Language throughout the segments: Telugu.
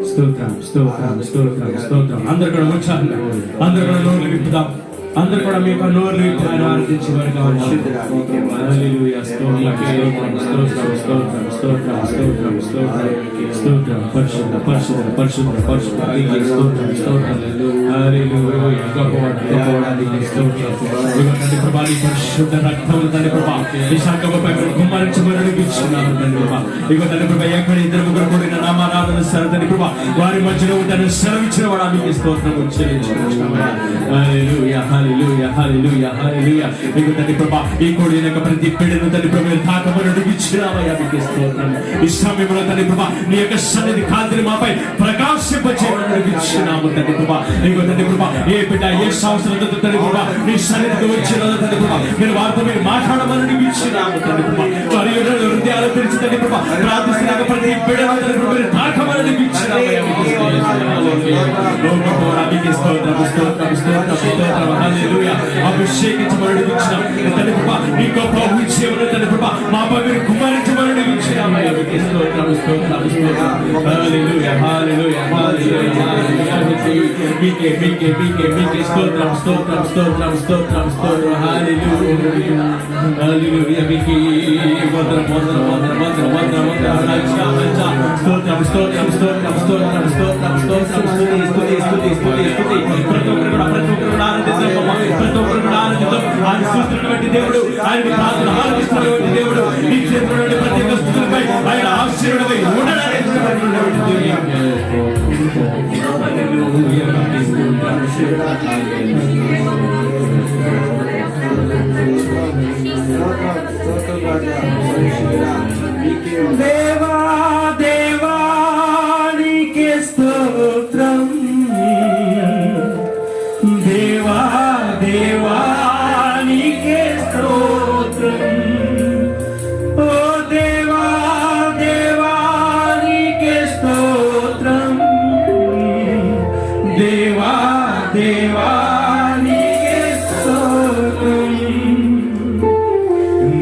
స్తోత్రం స్తోత్రం స్తోత్రం స్తోత్రం. అందరు కూడా వచ్చారు, అందరు కూడా నోర్లు విప్పుదాం, అందరు కూడా మీ యొక్క నోర్లు విప్పి ఆయన ఆరాధించే వారు కావాలి. హల్లెలూయా. స్తోత్రం స్తోత్రం స్తోత్రం స్తోత్రం స్తోత్రం స్తోత్రం స్తోత్రం. పరిశుద్ధ పరిశుద్ధ పరిశుద్ధ పరిశుద్ధ స్తోత్రం స్తోత్రం. హల్లెలూయా. గొప్పవాడు గొప్పవాడు స్తోత్రం. తండ్రి ప్రభా, నీ పరిశుద్ధ రక్తములు తండ్రి ప్రభా ఈ సంఘముపై కుమ్మరించబడి ఇచ్చున్నాను తండ్రి ప్రభా. ఇగో తండ్రి ప్రభా, ఎక్కడ ఇద్దరు ముగ్గురు కూడిన నామారాధన సరే తండ్రి ప్రభా, వారి మధ్యలో తను సెలవిచ్చిన వాడు మీకు స్తోత్రము చెల్లించుకుంటున్నామయ్యా. హల్లెలూయా హల్లెలూయా హల్లెలూయా హల్లెలూయా. ఇగో తండ్రి ప్రభా, ఈ కూడిన ప్రతి బిడ్డను తండ్రి ప్రభా తాకబడి ఇచ్చినామయ్యా, మీకు స్తోత్రం. ఈ సమయంలో తండ్రి ప్రభా, నీ యొక్క సన్నిధి కాంతిని మాపై ప్రకాశింపచేయడానికి ఇచ్చినాము తండ్రి ప్రభా. ఇగో తండ్రి ప్రభా, ఏ బిడ్డ ఏ సంవత్సరంతో తండ్రి ప్రభా నీ సన్నిధికి వచ్చిన తండ్రి ప్రభా, మీరు వారితో మీరు మాట్లాడమని ఇచ్చినాము తండ్రి ప్రభా. వారి హృదయాలు తెరిచి తండ్రి ప్రభా ప్రార్థిస్తున్నాక ప్రతి బిడ్డను తండ్రి ప్రభా మీరు తాకమని ఇచ్చినామయ్యా, మీకు స్తోత్రం స్తోత్రం స్తోత్రం స్తోత్రం. హల్లెలూయా. అభిషేకించబడి ఇచ్చినాం తండ్రి ప్రభా, నీ గొప్ప విజయమును తండ్రి ప్రభా మాపై మీరు కుమ్మరించబడి ఇచ్చినామయ్యా, మీకు స్తోత్రం స్తోత్రం స్తోత్రం. హల్లెలూయా హల్లెలూయా హల్లెలూయా. మీకే మీకే మీకే మీకే స్తోత్రం స్తోత్రం స్తోత్రం స్తోత్రం స్తోత్రం. హల్లెలూయా హల్లెలూయా. మీకే వందనం వందనం వందనం వందనం వందనం వందనం. స్తోత్రం స్తోత్రం స్తోత్రం స్తోత్రం స్తోత్రం స్తోత్రం. స్తుతి స్తుతి స్తుతి స్తుతి స్తుతి. ప్రతి ఒక్కరు కూడా ఆనందిద్దాం, ప్రతి ఒక్కరు కూడా ఆనందిద్దాం. ఆయన సృష్టించినటువంటి దేవుడు, ఆయన ప్రార్థన ఆలకిస్తున్నటువంటి దేవుడు, ఈ క్షేత్రంలో ప్రతి ఒక్క స్థుతులపై ఆయన ఆశీర్వాదమై ఉండడానికి దేవా దేవా నీకే స్తోత్రం. దేవా దేవా నీకే స్తోత్రం. ఓ దేవా దేవా నీకే స్తోత్రం. దేవా దేవా నీకే స్తోత్రం.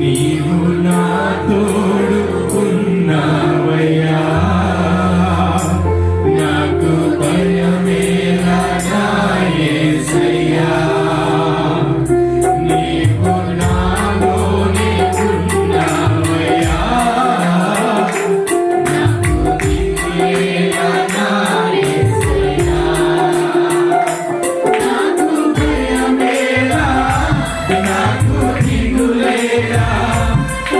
నీవు నా తోడు ఉన్నావయ్యా, నాకు భయమేలా నా యేసయ్యా. నీవు నాలోనే ఉన్నావయ్యా, నాకు దివ్యేలా నా యేసయ్యా. నాకు భయమేలా, నాకు దిగులేలా,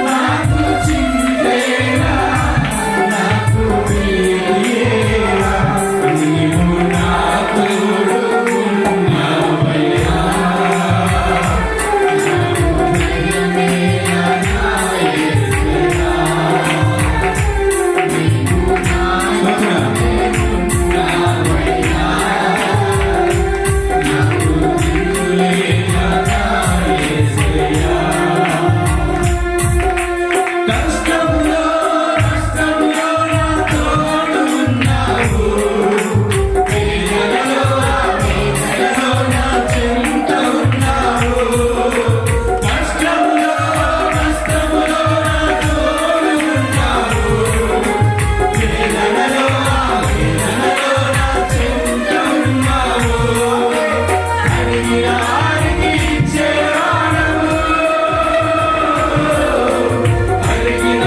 నాకు చింతేలా, నాకు వీలేలా. నీవు నా తోడు ఉన్నావయ్యా, నాకు భయమేలా నా యేసయ్యా. నీవు నాలోనే ఉన్నావయ్యా, నాకు దిగులేలా నా యేసయ్యా. కష్టంలో నష్టంలో నా తోడు ఉన్నావు, వేదనలో వేదనలో నా చెంత ఉన్నావు. కష్టంలో నష్టంలో నా తోడు ఉన్నావు, వేదనలో వేదనలో నా చెంత ఉన్నావు. అడిగిన వారికి ఇచ్చేవాడవు, అడిగిన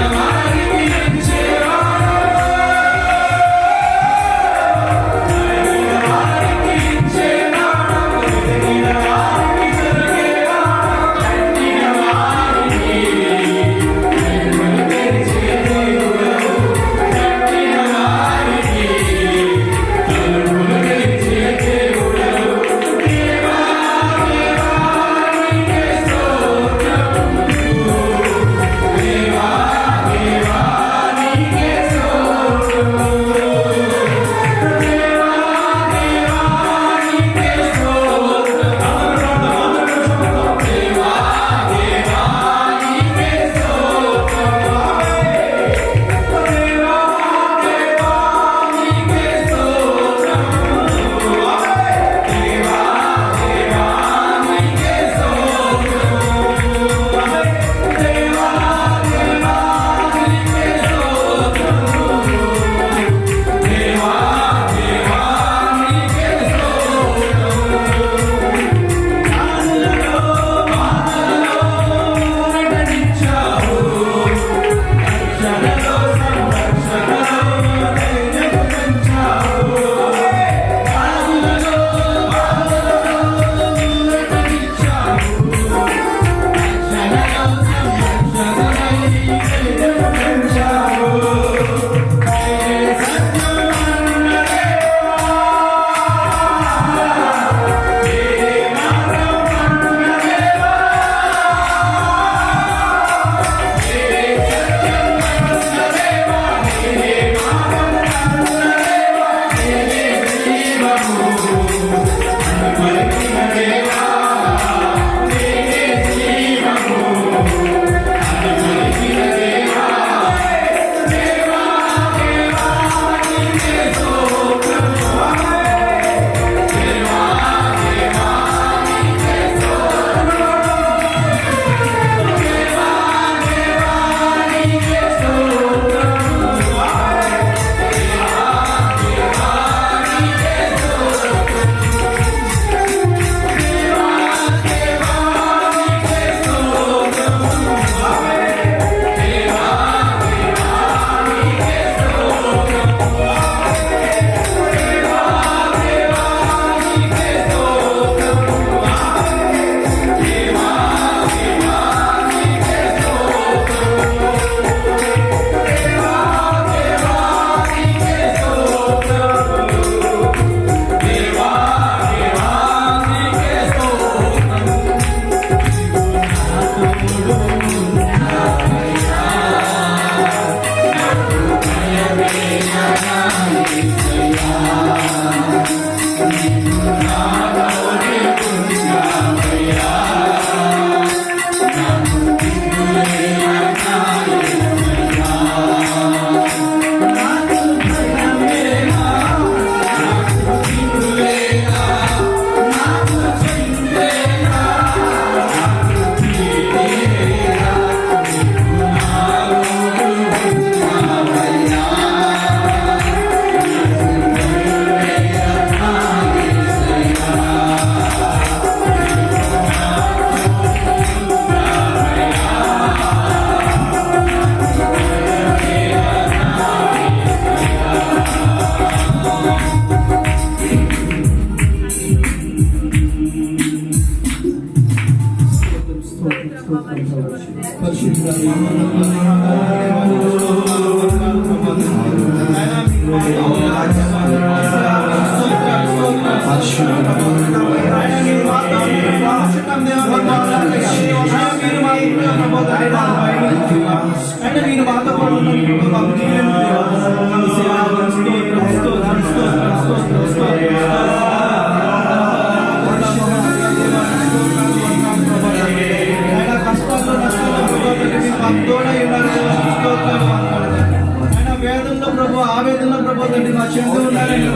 వేదనలో ప్రభు, ఆవేదనలో ప్రభు తండ్రి మా చెందు ఉన్నారని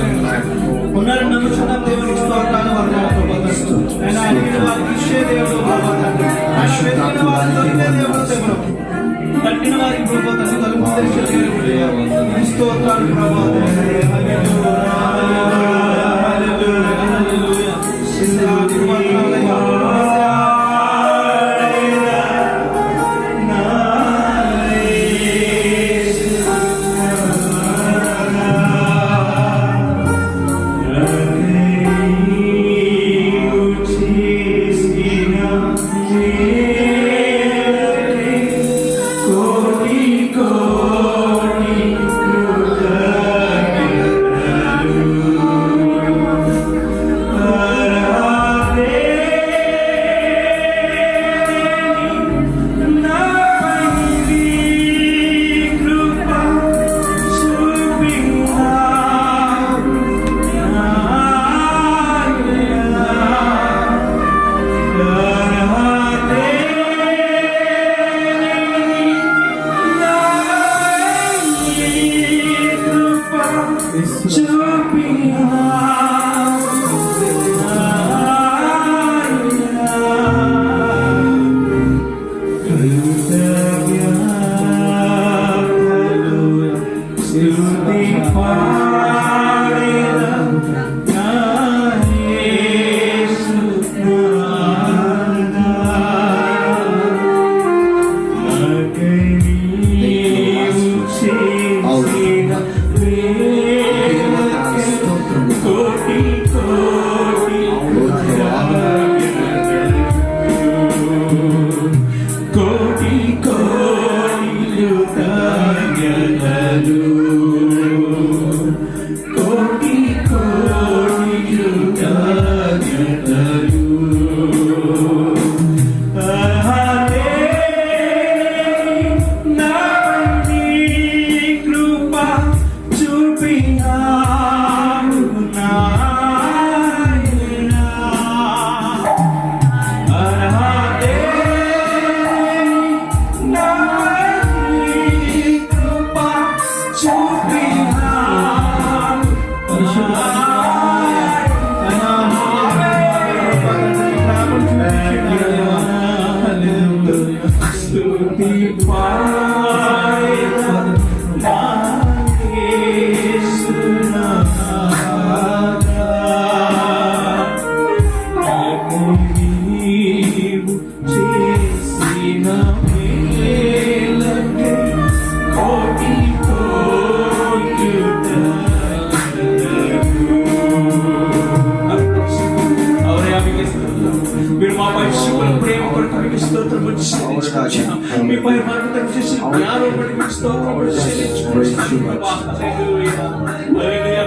నమ్ముచున్నాం. దేవునికి స్తోత్రాలు వందనాలు ప్రభు తండ్రి. ఆయన అడిగిన వారికి ఇచ్చే దేవుడు ప్రభు తండ్రి. ఆయన వెతికిన వారికి దొరికే దేవుడు దేవుడు. తట్టిన వారికి ప్రభు తండ్రి తలుపు తెరిచే దేవుడు. స్తోత్రాలు ప్రభు తండ్రి. హల్లెలూయా, హల్లెలూయా, హల్లెలూయా. స్తోత్రాలు వందనాలయ్యా.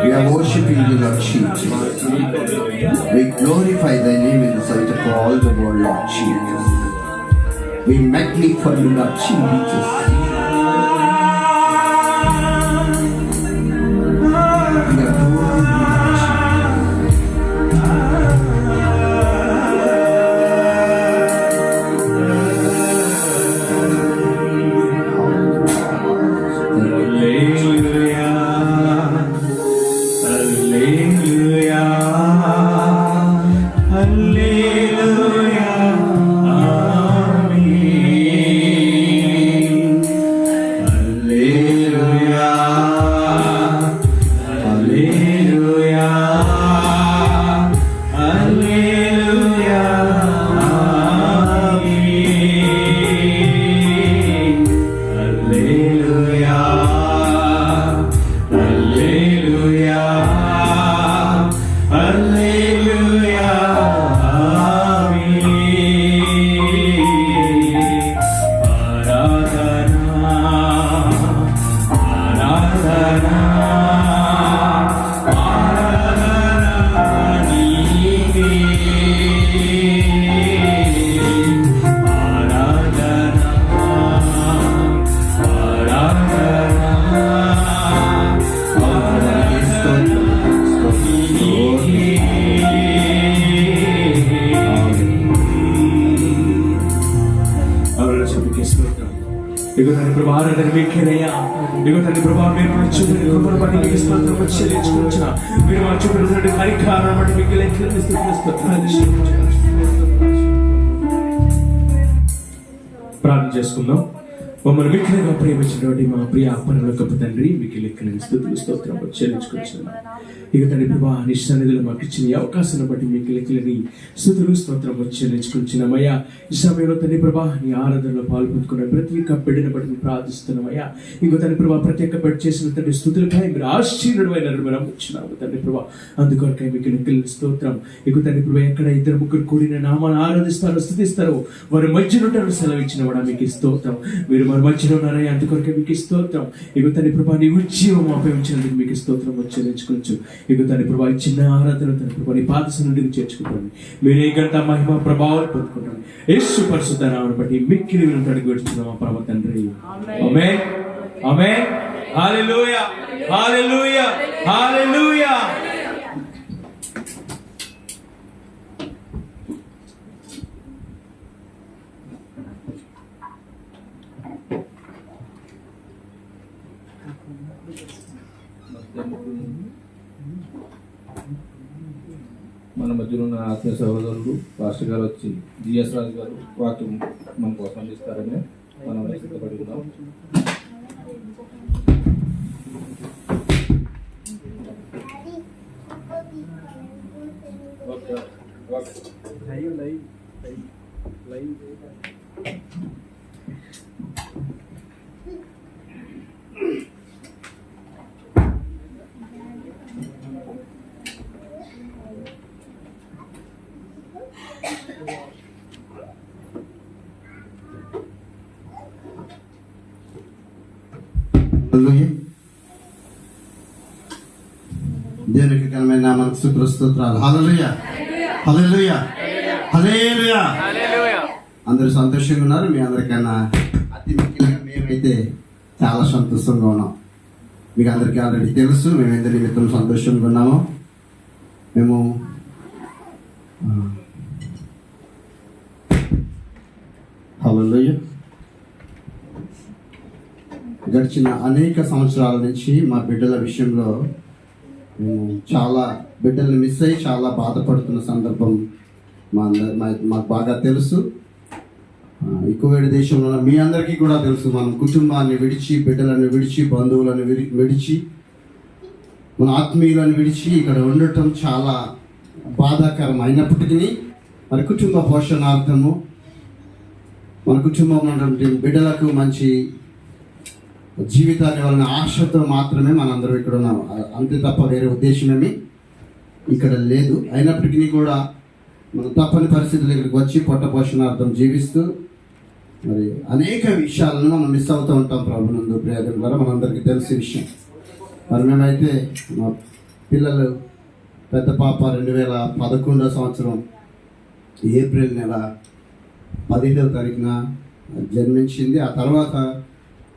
We are worshiping you, Lord Jesus. We glorify thy name in the sight of all the world, Lord Jesus. We magnify you, Lord Jesus. ఆరాధనా తండ్రి ప్రభా ఆరాధన మీకేనయ్యా. ఇదిగో తండ్రి ప్రభా మీరు మా చూపిన కృపను బట్టి మీకు స్తోత్రం చెల్లించుకుంటున్న, మీరు మా చూపినటువంటి పరికారం బట్టి మీకు లెక్కలు ప్రార్థన చేసుకుందాం. మమ్మల్ని మిక్కిలిగా ప్రేమించినటువంటి మా ప్రియ పరలోకపు తండ్రి మీకు లెక్కలేని స్తుతులు స్తోత్రం చెల్లించుకుంటున్నాం. ఇక తండ్రి ప్రభా నీ సన్నిధిలో మాకు ఇచ్చిన ఈ అవకాశాన్ని బట్టి మీకు లెక్కలేని స్తుతులు స్తోత్రం చెల్లించుకుంటున్నామయ్యా. ఈ సమయంలో తండ్రి ప్రభా నీ ఆరాధనలో పాల్పొందుకున్న ప్రతి ఒక్క బిడ్డను బట్టి మేము ప్రార్థిస్తున్నామయ్యా. ఇంకో తండ్రి ప్రభా ప్రతి ఒక్క బిడ్డ చేసిన తండ్రి స్తుతులపై మీరు ఆశ్చర్యుడమైన మనం వచ్చినాము తండ్రి ప్రభా. అందుకొరకై మీకు లెక్కలేని స్తోత్రం. ఇక తండ్రి ప్రభా ఎక్కడ ఇద్దరు ముగ్గురు కూడిన నామాన్ని ఆరాధిస్తారో స్తుతిస్తారో వారి మధ్యలో సెలవిచ్చిన వాడా మీకు స్తోత్రం. మీరు మన మధ్యలో ఉన్నారయ్యా, అందుకొరకే మీకు స్తోత్రం. ఇక తండ్రి ప్రభా నీ ఉజ్జీవం ఉపయోగించినందుకు మీకు స్తోత్రం చెల్లించుకోవచ్చు. ఇక తండ్రి ప్రభా చిన్న ఆరాధన తండ్రి ప్రభా నీ పాద సన్నిధికి చేర్చుకుంటాను. మీరే గంట మహిమ ప్రభావాలు పొందుకుంటాను. యేసు పరిశుద్ధ నామమును బట్టి మిక్కిలి వినతులు అడిగి వచ్చున్నాము ప్రభు తండ్రి. ఆమేన్ ఆమేన్. హల్లెలూయా హల్లెలూయా హల్లెలూయా. మన మధ్యలో ఉన్న ఆత్మీయ సహోదరులు పాస్టర్ గారు వచ్చి జిఎస్ రాజు గారు వాక్యం మన కోసం అందిస్తారని మనం సిద్ధపడి ఉన్నాం. దేవునికి ఘనమైన నామానికి స్తుతులు స్తోత్రాలు. హల్లెలూయా హల్లెలూయా హల్లెలూయా. అందరూ సంతోషంగా ఉన్నారు. మీ అందరికన్నా అతి ముఖ్యంగా మేమైతే చాలా సంతోషంగా ఉన్నాం. మీకు అందరికీ ఆల్రెడీ తెలుసు మేము ఎంత నిమిత్తం సంతోషంగా ఉన్నామో. మేము హల్లెలూయా గడిచిన అనేక సంవత్సరాల నుంచి మా బిడ్డల విషయంలో మేము చాలా బిడ్డల్ని మిస్ అయ్యి చాలా బాధపడుతున్న సందర్భం మాకు బాగా తెలుసు. ఎక్కువేడి దేశంలో ఉన్న మీ అందరికీ కూడా తెలుసు. మనం కుటుంబాన్ని విడిచి, బిడ్డలను విడిచి, బంధువులను విడిచి, మన ఆత్మీయులను విడిచి ఇక్కడ ఉండటం చాలా బాధాకరం అయినప్పటికీ మరి కుటుంబ పోషణార్థము మన కుటుంబంలో ఉన్నటువంటి బిడ్డలకు మంచి జీవితాన్ని వాళ్ళని ఆశతో మాత్రమే మనందరం ఇక్కడ ఉన్నాం. అంతే తప్ప వేరే ఉద్దేశమేమి ఇక్కడ లేదు. అయినప్పటికీ కూడా మనం తప్పని పరిస్థితులు ఇక్కడికి వచ్చి పొట్ట పోషణార్థం జీవిస్తూ మరి అనేక విషయాలను మనం మిస్ అవుతూ ఉంటాం. ప్రభునందు ప్రియదేవుల ద్వారా మనందరికీ తెలిసే విషయం. మరి మేమైతే మా పిల్లలు పెద్ద పాప 2011 సంవత్సరం ఏప్రిల్ నెల 15వ తారీఖున జన్మించింది. ఆ తర్వాత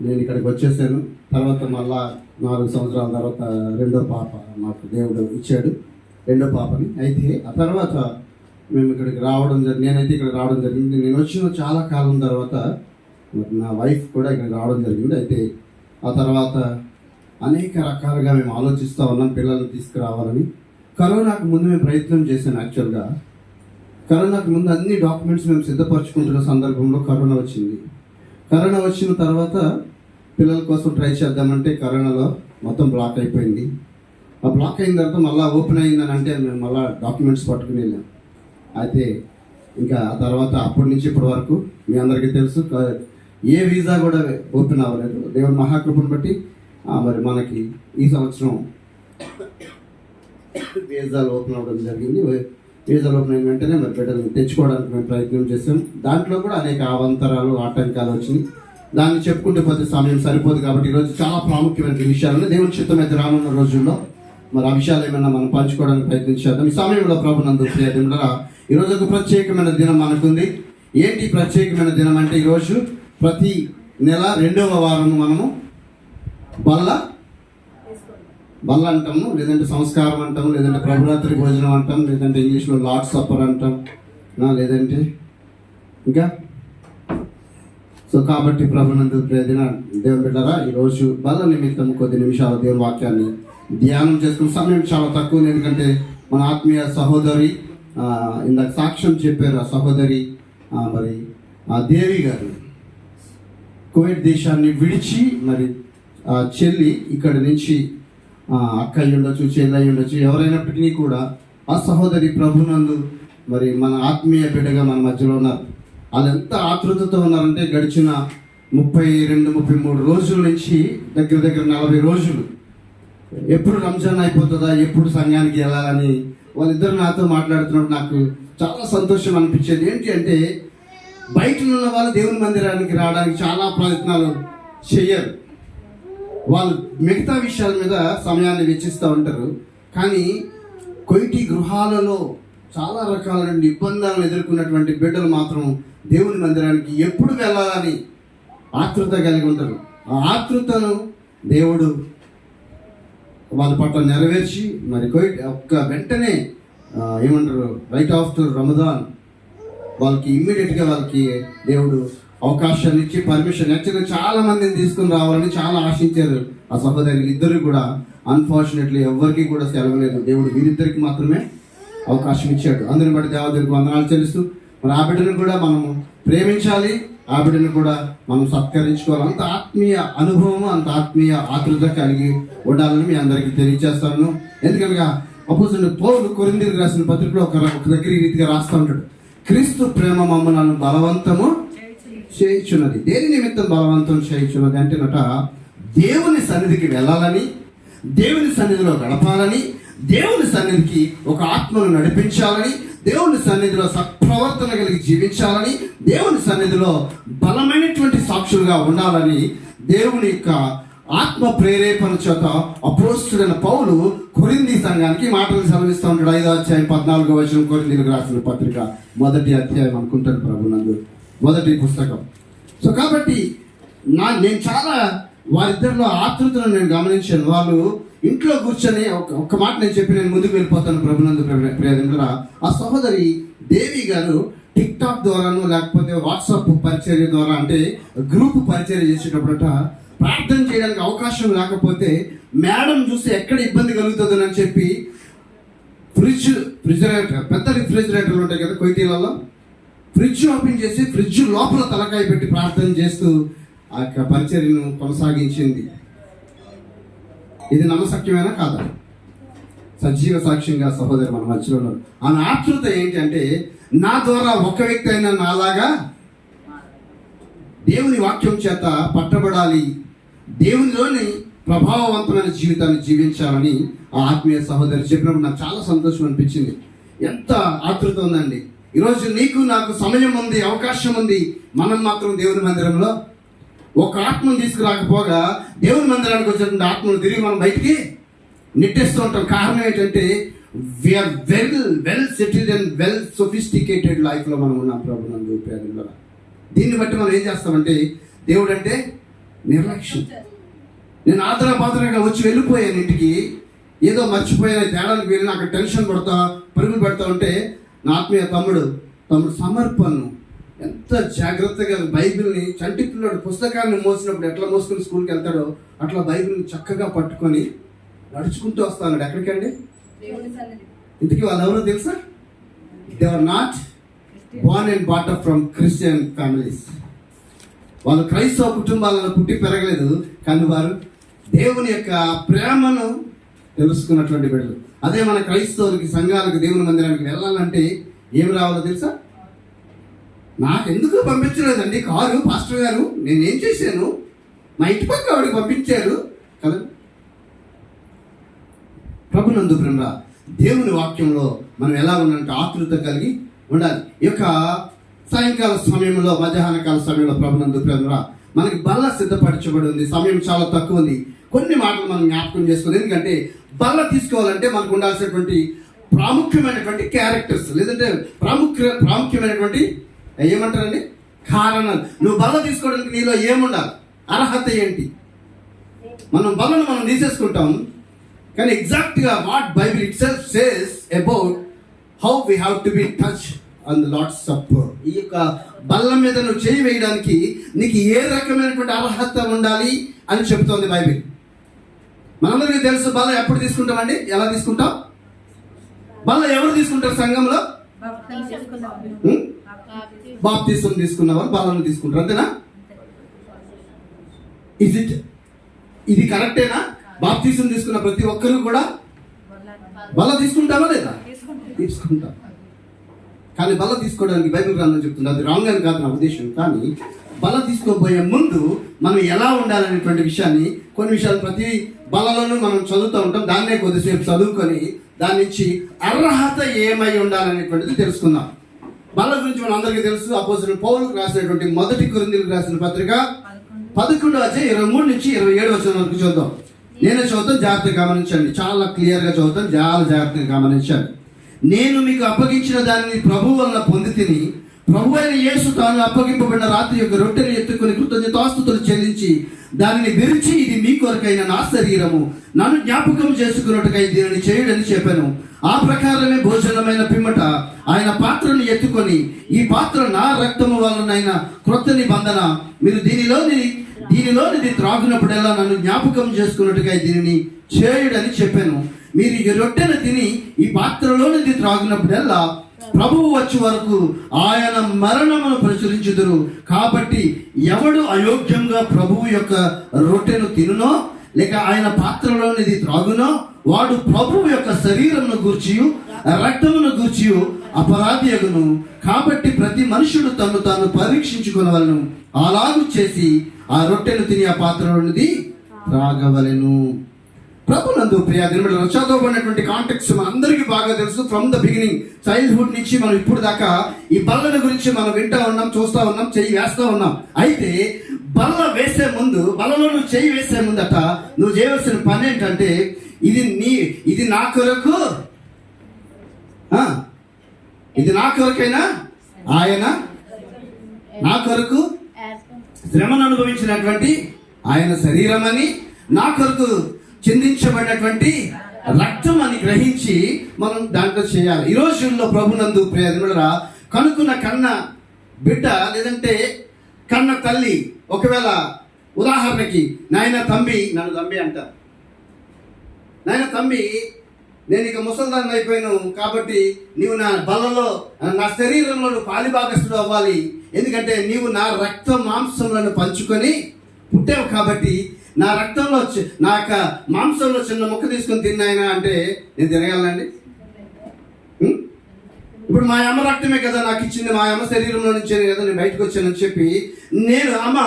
నేను ఇక్కడికి వచ్చేసాను. తర్వాత మళ్ళా 4 సంవత్సరాల తర్వాత రెండో పాప మాకు దేవుడు ఇచ్చాడు, రెండో పాపని. అయితే ఆ తర్వాత మేము ఇక్కడికి రావడం జరిగింది. నేనైతే ఇక్కడ రావడం జరిగింది. నేను వచ్చిన చాలా కాలం తర్వాత నా వైఫ్ కూడా ఇక్కడికి రావడం జరిగింది. అయితే ఆ తర్వాత అనేక రకాలుగా మేము ఆలోచిస్తూ ఉన్నాం పిల్లల్ని తీసుకురావాలని. కరోనాకు ముందు మేము ప్రయత్నం చేశాను. యాక్చువల్గా కరోనాకు ముందు అన్ని డాక్యుమెంట్స్ మేము సిద్ధపరచుకుంటున్న సందర్భంలో కరోనా వచ్చింది. కరోనా వచ్చిన తర్వాత పిల్లల కోసం ట్రై చేద్దామంటే కరోనాలో మొత్తం బ్లాక్ అయిపోయింది. ఆ బ్లాక్ అయిన తర్వాత మళ్ళీ ఓపెన్ అయిందని అంటే మేము మళ్ళీ డాక్యుమెంట్స్ పట్టుకుని వెళ్ళాం. అయితే ఇంకా ఆ తర్వాత అప్పటి నుంచి ఇప్పటి వరకు మీ అందరికీ తెలుసు ఏ వీసా కూడా ఓపెన్ అవ్వలేదు. దేవుని మహాకృపను బట్టి మరి మనకి ఈ సంవత్సరం వీసాలు ఓపెన్ అవ్వడం జరిగింది. వీసాలు ఓపెన్ అయిన వెంటనే మరి బిడ్డలు తెచ్చుకోవడానికి మేము ప్రయత్నం చేసాం. దాంట్లో కూడా అనేక అవాంతరాలు, ఆటంకాలు వచ్చినాయి. దాన్ని చెప్పుకుంటే పోతే సమయం సరిపోదు. కాబట్టి ఈరోజు చాలా ప్రాముఖ్యమైన విషయాలను దేవుని చిత్తం అయితే రానున్న రోజుల్లో మరి ఆ విషయాలు ఏమైనా మనం పంచుకోవడానికి ప్రయత్నించేద్దాం. ఈ సమయంలో ప్రభునందు ప్రియదేవులారా, ఈరోజు ఒక ప్రత్యేకమైన దినం మనకుంది. ఏంటి ప్రత్యేకమైన దినం అంటే ఈరోజు ప్రతి నెల 2వ వారం మనము బల్ల అంటాము, లేదంటే సంస్కారం అంటాము, లేదంటే ప్రభురాత్రి భోజనం అంటాం, లేదంటే ఇంగ్లీష్లో లార్డ్ సప్పర్ అంటాం, లేదంటే ఇంకా సో కాబట్టి ప్రభునందు ప్రియదిన దేవుని బిడ్డరా ఈరోజు బల్ల నిమిత్తం కొద్ది నిమిషాల దేవుని వాక్యాన్ని ధ్యానం చేసుకున్న సమయం చాలా తక్కువ ఉంది. ఎందుకంటే మన ఆత్మీయ సహోదరి ఇందాక సాక్ష్యం చెప్పారు ఆ సహోదరి మరి ఆ దేవి గారు కువైట్ దేశాన్ని విడిచి మరి ఆ చెల్లి ఇక్కడి నుంచి అక్క అయి ఉండొచ్చు, చెల్లి అయి ఉండొచ్చు, ఎవరైనప్పటికీ కూడా ఆ సహోదరి ప్రభునందు మరి మన ఆత్మీయ బిడ్డగా మన మధ్యలో ఉన్నారు. వాళ్ళు ఎంత ఆతృతతో ఉన్నారంటే గడిచిన 32-33 రోజుల నుంచి దగ్గర 40 రోజులు ఎప్పుడు రంజాన్ అయిపోతుందా, ఎప్పుడు సంఘానికి వెళ్ళాలని వాళ్ళిద్దరు నాతో మాట్లాడుతున్నప్పుడు నాకు చాలా సంతోషం అనిపించేది. ఏంటి అంటే బయట ఉన్న వాళ్ళు దేవుని మందిరానికి రావడానికి చాలా ప్రయత్నాలు చెయ్యరు. వాళ్ళు మిగతా విషయాల మీద సమయాన్ని వెచ్చిస్తూ ఉంటారు. కానీ కొయిటి గృహాలలో చాలా రకాల ఇబ్బందులను ఎదుర్కొన్నటువంటి బిడ్డలు మాత్రం దేవుని మందిరానికి ఎప్పుడు వెళ్ళాలని ఆతృత కలిగి ఉంటారు. ఆ ఆతృతను దేవుడు వాళ్ళ పట్ల నెరవేర్చి మరి ఒక్క వెంటనే ఏమంటారు రైట్ ఆఫ్టర్ రమదాన్ వాళ్ళకి ఇమ్మీడియట్గా వాళ్ళకి దేవుడు అవకాశాన్ని ఇచ్చి పర్మిషన్ యాక్చువల్గా చాలా మందిని తీసుకుని రావాలని చాలా ఆశించారు ఆ సహోదరులు ఇద్దరు కూడా. అన్ఫార్చునేట్లీ ఎవరికి కూడా సెలవు లేదు. దేవుడు వీరిద్దరికి మాత్రమే అవకాశం ఇచ్చాడు. అందరిని బట్టి దేవదేవుడికి వందనాలు చెల్లిస్తూ మరి ఆ బిడ్డను కూడా మనం ప్రేమించాలి, ఆ బిడ్డను కూడా మనం సత్కరించుకోవాలి. అంత ఆత్మీయ అనుభవం, అంత ఆత్మీయ ఆతృత కలిగి ఉండాలని మీ అందరికీ తెలియజేస్తాను. ఎందుకనగా అపోస్తలుడైన పౌలు కొరింథీయులకు రాసిన పత్రికలో ఒక దగ్గర ఈ రీతిగా రాస్తూ ఉంటాడు, క్రీస్తు ప్రేమ మమ్మల్ని బలవంతము చేయుచున్నది. దేని నిమిత్తం బలవంతం చేయుచున్నది అంటేనట దేవుని సన్నిధికి వెళ్ళాలని, దేవుని సన్నిధిలో గడపాలని, దేవుని సన్నిధికి ఒక ఆత్మను నడిపించాలని, దేవుని సన్నిధిలో సత్ప్రవర్తన కలిగి జీవించాలని, దేవుని సన్నిధిలో బలమైనటువంటి సాక్షులుగా ఉండాలని దేవుని యొక్క ఆత్మ ప్రేరేపణ చేత అపోస్తలుడైన పౌలు కొరింథీ సంఘానికి మాటలు సెలవిస్తూ ఉంటాడు. 5వ అధ్యాయం 14వ వచనం కొరింథీయులకు రాసిన పత్రిక 1వ అధ్యాయం అనుకుంటాను ప్రభునందు, 1వ పుస్తకం. సో కాబట్టి నేను చాలా వారిద్దరిలో ఆతృతను నేను గమనించాను. వాళ్ళు ఇంట్లో కూర్చొని ఒక్క మాట నేను చెప్పి నేను ముందుకు వెళ్ళిపోతాను ప్రభునందు ప్రియదండ్రుల. ఆ సహోదరి దేవి గారు టిక్ టాక్ ద్వారాను లేకపోతే వాట్సాప్ పరిచర్య ద్వారా అంటే గ్రూప్ పరిచర్య చేసేటప్పుడట ప్రార్థన చేయడానికి అవకాశం లేకపోతే మేడం చూసి ఎక్కడ ఇబ్బంది కలుగుతుందని అని చెప్పి ఫ్రిడ్జిరేటర్ పెద్ద రిఫ్రిజిరేటర్లు ఉంటాయి కదా కొయిటీలలో, ఫ్రిడ్జ్ ఓపెన్ చేసి ఫ్రిడ్జ్ లోపల తలకాయ పెట్టి ప్రార్థన చేస్తూ ఆ యొక్క పరిచర్యను కొనసాగించింది. ఇది నమ్మశక్యమైనా కాదా? సజీవ సాక్ష్యంగా సహోదరు మన మధ్యలో ఉన్నారు. ఆ ఆతృత ఏంటంటే నా ద్వారా ఒక వ్యక్తి అయినా నాలాగా దేవుని వాక్యం చేత పట్టబడాలి, దేవునిలోని ప్రభావవంతమైన జీవితాన్ని జీవించాలని ఆ ఆత్మీయ సహోదరు చెప్పినప్పుడు నాకు చాలా సంతోషం అనిపించింది. ఎంత ఆతృత ఉందండి. ఈరోజు నీకు నాకు సమయం ఉంది, అవకాశం ఉంది. మనం మాత్రం దేవుని మందిరంలో ఒక ఆత్మను తీసుకురాకపోగా దేవుని మందిరానికి వచ్చినటువంటి ఆత్మను తిరిగి మనం బయటికి నెట్టేస్తూ ఉంటాం. కారణం ఏంటంటే we are well settled and well sophisticated లైఫ్లో మనం ఉన్నాం ప్రభునందు ప్రియమైన. దీన్ని బట్టి మనం ఏం చేస్తామంటే దేవుడు అంటే నిర్లక్ష్యం. నేను ఆదరపాత్రగా వచ్చి వెళ్ళిపోయాను ఇంటికి, ఏదో మర్చిపోయిన తేడానికి వెళ్ళిన అక్కడ టెన్షన్ పడతా పరుగులు పెడతా ఉంటే నా ఆత్మీయ తమ్ముడు సమర్పణను ఎంత జాగ్రత్తగా బైబిల్ని చంటి పిల్లడు పుస్తకాన్ని మోసినప్పుడు ఎట్లా మోసుకుని స్కూల్కి వెళ్తాడో అట్లా బైబిల్ని చక్కగా పట్టుకొని నడుచుకుంటూ వస్తాడు. ఎక్కడికండి? ఇంతకీ వాళ్ళు ఎవరో తెలుసా? They are not born and brought up from Christian families. వాళ్ళు క్రైస్తవ కుటుంబాలను పుట్టి పెరగలేదు, కానీ వారు దేవుని యొక్క ప్రేమను తెలుసుకున్నటువంటి బిడ్డలు. అదే మన క్రైస్తవులకి సంఘాలకు దేవుని మందిరానికి వెళ్ళాలంటే ఏం రావాలో తెలుసా? నాకెందుకు పంపించలేదండి కారు పాస్టర్ గారు, నేనేం చేశాను, మా ఇంటి పక్క ఆవిడకి పంపించారు కదా. ప్రభునందు ప్రేమ దేవుని వాక్యంలో మనం ఎలా ఉన్నంటే ఆతృత కలిగి ఉండాలి. ఈ యొక్క సాయంకాల సమయంలో మధ్యాహ్న కాల సమయంలో ప్రభునందు ప్రేమ మనకి బల్ల సిద్ధపరచబడి ఉంది. సమయం చాలా తక్కువ ఉంది. కొన్ని మాటలు మనం జ్ఞాపకం చేసుకోవాలి. ఎందుకంటే బల్ల తీసుకోవాలంటే మనకు ఉండాల్సినటువంటి ప్రాముఖ్యమైనటువంటి క్యారెక్టర్స్, లేదంటే ప్రాముఖ్యమైనటువంటి ఏమంటారండి కారణాలు. నువ్వు బల్ల తీసుకోవడానికి నీలో ఏముండాలి, అర్హత ఏంటి? మనం బల్లను మనం తీసేసుకుంటాం, కానీ ఎగ్జాక్ట్గా what Bible itself says about how we have to be touch on the Lord's supper. ఈ యొక్క బల్ల మీద నువ్వు చేయి వేయడానికి నీకు ఏ రకమైనటువంటి అర్హత ఉండాలి అని చెప్తోంది బైబిల్. మనందరికీ తెలుసు బల్ల ఎప్పుడు తీసుకుంటామండి, ఎలా తీసుకుంటాం? బల్ల ఎవరు తీసుకుంటారు సంఘంలో? బాప్తిసం తీసుకున్న వాళ్ళు బల్లను తీసుకుంటారు, అంతేనా? ఇది కరెక్టేనా? బాప్తిసం తీసుకున్న ప్రతి ఒక్కరు కూడా బల్ల తీసుకుంటామా లేదా? తీసుకుంటాం. కానీ బల్ల తీసుకోవడానికి బైబిల్ గ్రంథం చెప్తుంది, అది రాంగ్ అని కాదు నా ఉద్దేశం. కానీ బల్ల తీసుకోబోయే ముందు మనం ఎలా ఉండాలనేటువంటి విషయాన్ని, కొన్ని విషయాలు ప్రతి బలలోనూ మనం చదువుతూ ఉంటాం. దాన్నే కొద్దిసేపు చదువుకొని దాని నుంచి అర్హత ఏమై ఉండాలనేటువంటిది తెలుసుకుందాం. బల్ల గురించి మన అందరికీ తెలుసు. అపోస్తలుడు పౌలు రాసినటువంటి మొదటి కొరింథీయులకు రాసిన పత్రిక 11:23 నుంచి 27 వరకు చూద్దాం. నేనే చదువుతాను, జాగ్రత్తగా గమనించండి. చాలా క్లియర్గా చదువుతాను, చాలా జాగ్రత్తగా గమనించండి. నేను మీకు అప్పగించిన దానిని ప్రభువు వలన పొంది తిని, ప్రభు అయిన యేసు తాను అప్పగింపబడిన రాత్రి యొక్క రొట్టెను ఎత్తుకొని కృతజ్ఞతాస్తుతులు చెల్లించి దానిని విరిచి, ఇది మీ కొరకైన నా శరీరము, నన్ను జ్ఞాపకం చేసుకున్నట్టుకై దీనిని చేయుడని చెప్పాను. ఆ ప్రకారమే భోజనమైన పిమ్మట ఆయన పాత్రను ఎత్తుకొని, ఈ పాత్ర నా రక్తము వలనైన క్రొత్త నిబంధన, మీరు దీనిలోనిది త్రాగునప్పుడల్లా నన్ను జ్ఞాపకం చేసుకున్నట్టుగా దీనిని చేయుడని చెప్పాను. మీరు ఈ రొట్టెను తిని ఈ పాత్రలోనిది త్రాగినప్పుడల్లా ప్రభువు వచ్చే వరకు ఆయన మరణమును ప్రచురించుదురు. కాబట్టి ఎవడు అయోగ్యంగా ప్రభువు యొక్క రొట్టెను తినునో లేక ఆయన పాత్రలోనిది త్రాగునో వాడు ప్రభువు యొక్క శరీరమును గూర్చియు రక్తమును గూర్చియు అపరాధి అగును. కాబట్టి ప్రతి మనుషుడు తను తాను పరీక్షించుకొనవలెను. అలాగూ చేసి ఆ రొట్టెను తిని ఆ పాత్రలోనిది త్రాగవలెను. ప్రభునందు ప్రియ దినములు చదవబడినటువంటి కాంటెక్స్ట్ మన అందరికీ బాగా తెలుసు. ఫ్రమ్ ద బిగినింగ్, చైల్డ్హుడ్ నుంచి మనం ఇప్పుడు దాకా ఈ బల్లని గురించి మనం వింటా ఉన్నాం, చూస్తా ఉన్నాం, చెయ్యి వేస్తా ఉన్నాం. అయితే బల్ల వేసే ముందు, బల్లలో నువ్వు చెయ్యి వేసే ముందట నువ్వు చేయవలసిన పని ఏంటంటే, ఇది నా కొరకు, ఇది నా కొరకైనా ఆయన నా కొరకు శ్రమను అనుభవించినటువంటి ఆయన శరీరం అని, నా కొరకు చిందించబడినటువంటి రక్తం అని గ్రహించి మనం దాంట్లో చేయాలి. ఈ రోజుల్లో ప్రభునందు ప్రియనులరా, కనుక్కున్న కన్న బిడ్డ లేదంటే కన్న తల్లి ఒకవేళ ఉదాహరణకి నాయన తంబి, నన్ను తంబి అంటారు. నాయన తంబి, నేను ఇక ముసల్దాన్ని అయిపోయాను కాబట్టి నీవు నా బలలో, నా శరీరంలో నువ్వు పాలిభాగస్తుడు అవ్వాలి. ఎందుకంటే నీవు నా రక్త మాంసములను పంచుకొని పుట్టావు కాబట్టి నా రక్తంలో నా యొక్క మాంసంలో చిన్న ముక్క తీసుకొని తిన్నాయన అంటే నేను తినగలనండి? ఇప్పుడు మా అమ్మ రక్తమే కదా నాకు ఇచ్చింది, మా అమ్మ శరీరంలో నుంచే కదా నేను బయటకు వచ్చానని చెప్పి, నేను అమ్మ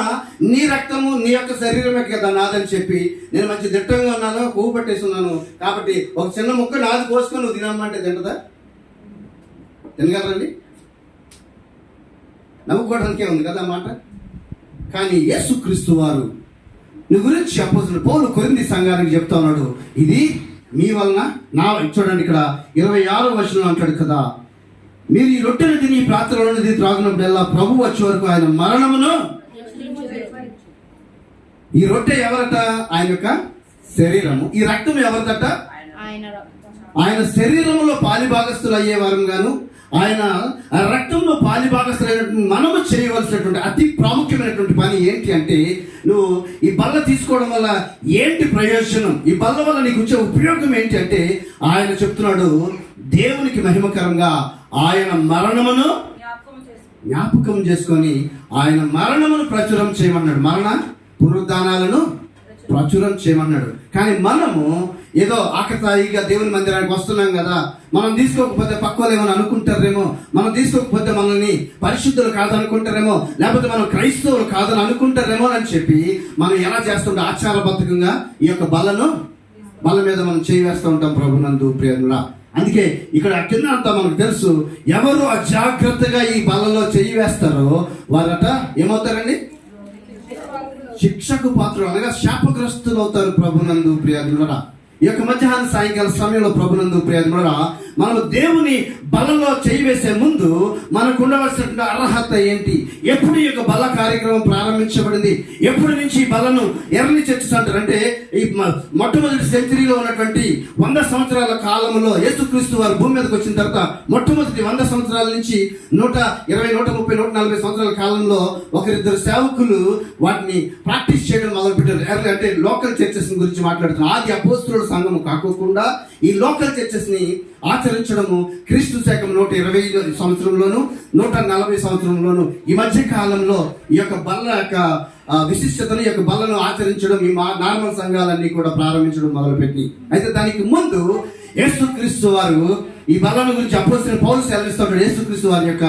నీ రక్తము నీ యొక్క శరీరమే కదా నాదని చెప్పి నేను మంచి దిట్టంగా ఉన్నాను, పువ్వు పట్టేసి ఉన్నాను కాబట్టి ఒక చిన్న ముక్క నాది కోసుకొని నువ్వు తినమ్మంటే తింటదా? తినగలరండి? నవ్వుకోవడానికే ఉంది కదా మాట. కానీ యేసుక్రీస్తు వారు నీ గురించి అపోస్తలుడు పౌలు కొరింథీ సంఘానికి చెప్తా ఉన్నాడు, ఇది మీ వలన నా, చూడండి ఇక్కడ 26వ వచనంలో అంటాడు కదా, మీరు ఈ రొట్టెను తిని ఈ పాత్రలోనిది త్రాగినప్పుడల్లా ప్రభు వచ్చే వరకు ఆయన మరణమును. ఈ రొట్టె ఎవరట? ఆయన యొక్క శరీరము. ఈ రక్తం ఎవరిదట? ఆయన శరీరంలో పాలిభాగస్తులు అయ్యే వారంగాను ఆయన రక్తంలో పాలిభాగస్తులైనటువంటి మనము చేయవలసినటువంటి అతి ప్రాముఖ్యమైనటువంటి పని ఏంటి అంటే, నువ్వు ఈ బల్ల తీసుకోవడం వల్ల ఏంటి ప్రయోజనం, ఈ బల్ల వల్ల నీకు వచ్చే ఉపయోగం ఏంటి అంటే, ఆయన చెప్తున్నాడు దేవునికి మహిమకరంగా ఆయన మరణమును జ్ఞాపకం చేసుకొని ఆయన మరణమును ప్రచురం చేయమన్నాడు, మరణ పునరుద్ధానాలను ప్రచురం చేయమన్నాడు. కానీ మనము ఏదో ఆకతాయిగా దేవుని మందిరానికి వస్తున్నాం కదా, మనం తీసుకోకపోతే పక్కోలు ఏమని అనుకుంటారేమో, మనం తీసుకోకపోతే మనల్ని పరిశుద్ధులు కాదనుకుంటారేమో, లేకపోతే మనం క్రైస్తవులు కాదని అనుకుంటారేమో అని చెప్పి మనం ఎలా చేస్తుంటే ఆచారబద్ధకంగా ఈ యొక్క బల్ల మీద మనం చేయి వేస్తూ ఉంటాం ప్రభునందు ప్రియనులా. అందుకే ఇక్కడ కింద అంతా మనకు తెలుసు, ఎవరు అజాగ్రత్తగా ఈ బల్లలో చేయి వేస్తారో వారట ఏమవుతారండి? శిక్షకు పాత్రలు అనగా శాపగ్రస్తులు అవుతారు ప్రభునందు ప్రియనులరా. ఈ యొక్క మధ్యాహ్న సాయంకాల సమయంలో ప్రభునందు ప్రియనులరా, మనం దేవుని బలలో చేయి వేసే ముందు మనకు ఉండవలసినటువంటి అర్హత ఏంటి, ఎప్పుడు ఈ యొక్క బల కార్యక్రమం ప్రారంభించబడింది, ఎప్పటి నుంచి ఈ బలను ఎర్లీ చర్చెస్ అంటారు అంటే ఈ మొట్టమొదటి సెంచరీలో ఉన్నటువంటి 100 సంవత్సరాల కాలంలో యేసుక్రీస్తు వారు భూమి మీదకి వచ్చిన తర్వాత మొట్టమొదటి 100 సంవత్సరాల నుంచి 120, 130, 140 సంవత్సరాల కాలంలో ఒకరిద్దరు సేవకులు వాటిని ప్రాక్టీస్ చేయడం మొదలుపెట్టారు. అంటే లోకల్ చర్చెస్ గురించి మాట్లాడుతున్నారు. ఆది అపోస్తలుల సంఘము కాకోకుండా ఈ లోకల్ చర్చెస్ ని ఆచరించడము క్రీస్తు శకం 120 సంవత్సరంలోను 140 సంవత్సరంలోను ఈ మధ్య కాలంలో ఈ యొక్క బల్ల యొక్క విశిష్టతను, ఈ యొక్క బలను ఆచరించడం ఈ నార్మల్ సంఘాలన్నీ కూడా ప్రారంభించడం మొదలుపెట్టి, అయితే దానికి ముందు యేసుక్రీస్తు వారు ఈ బలను గురించి అపోస్తలుడైన పౌలు సెలవిస్తాడు. యేసుక్రీస్తు వారి యొక్క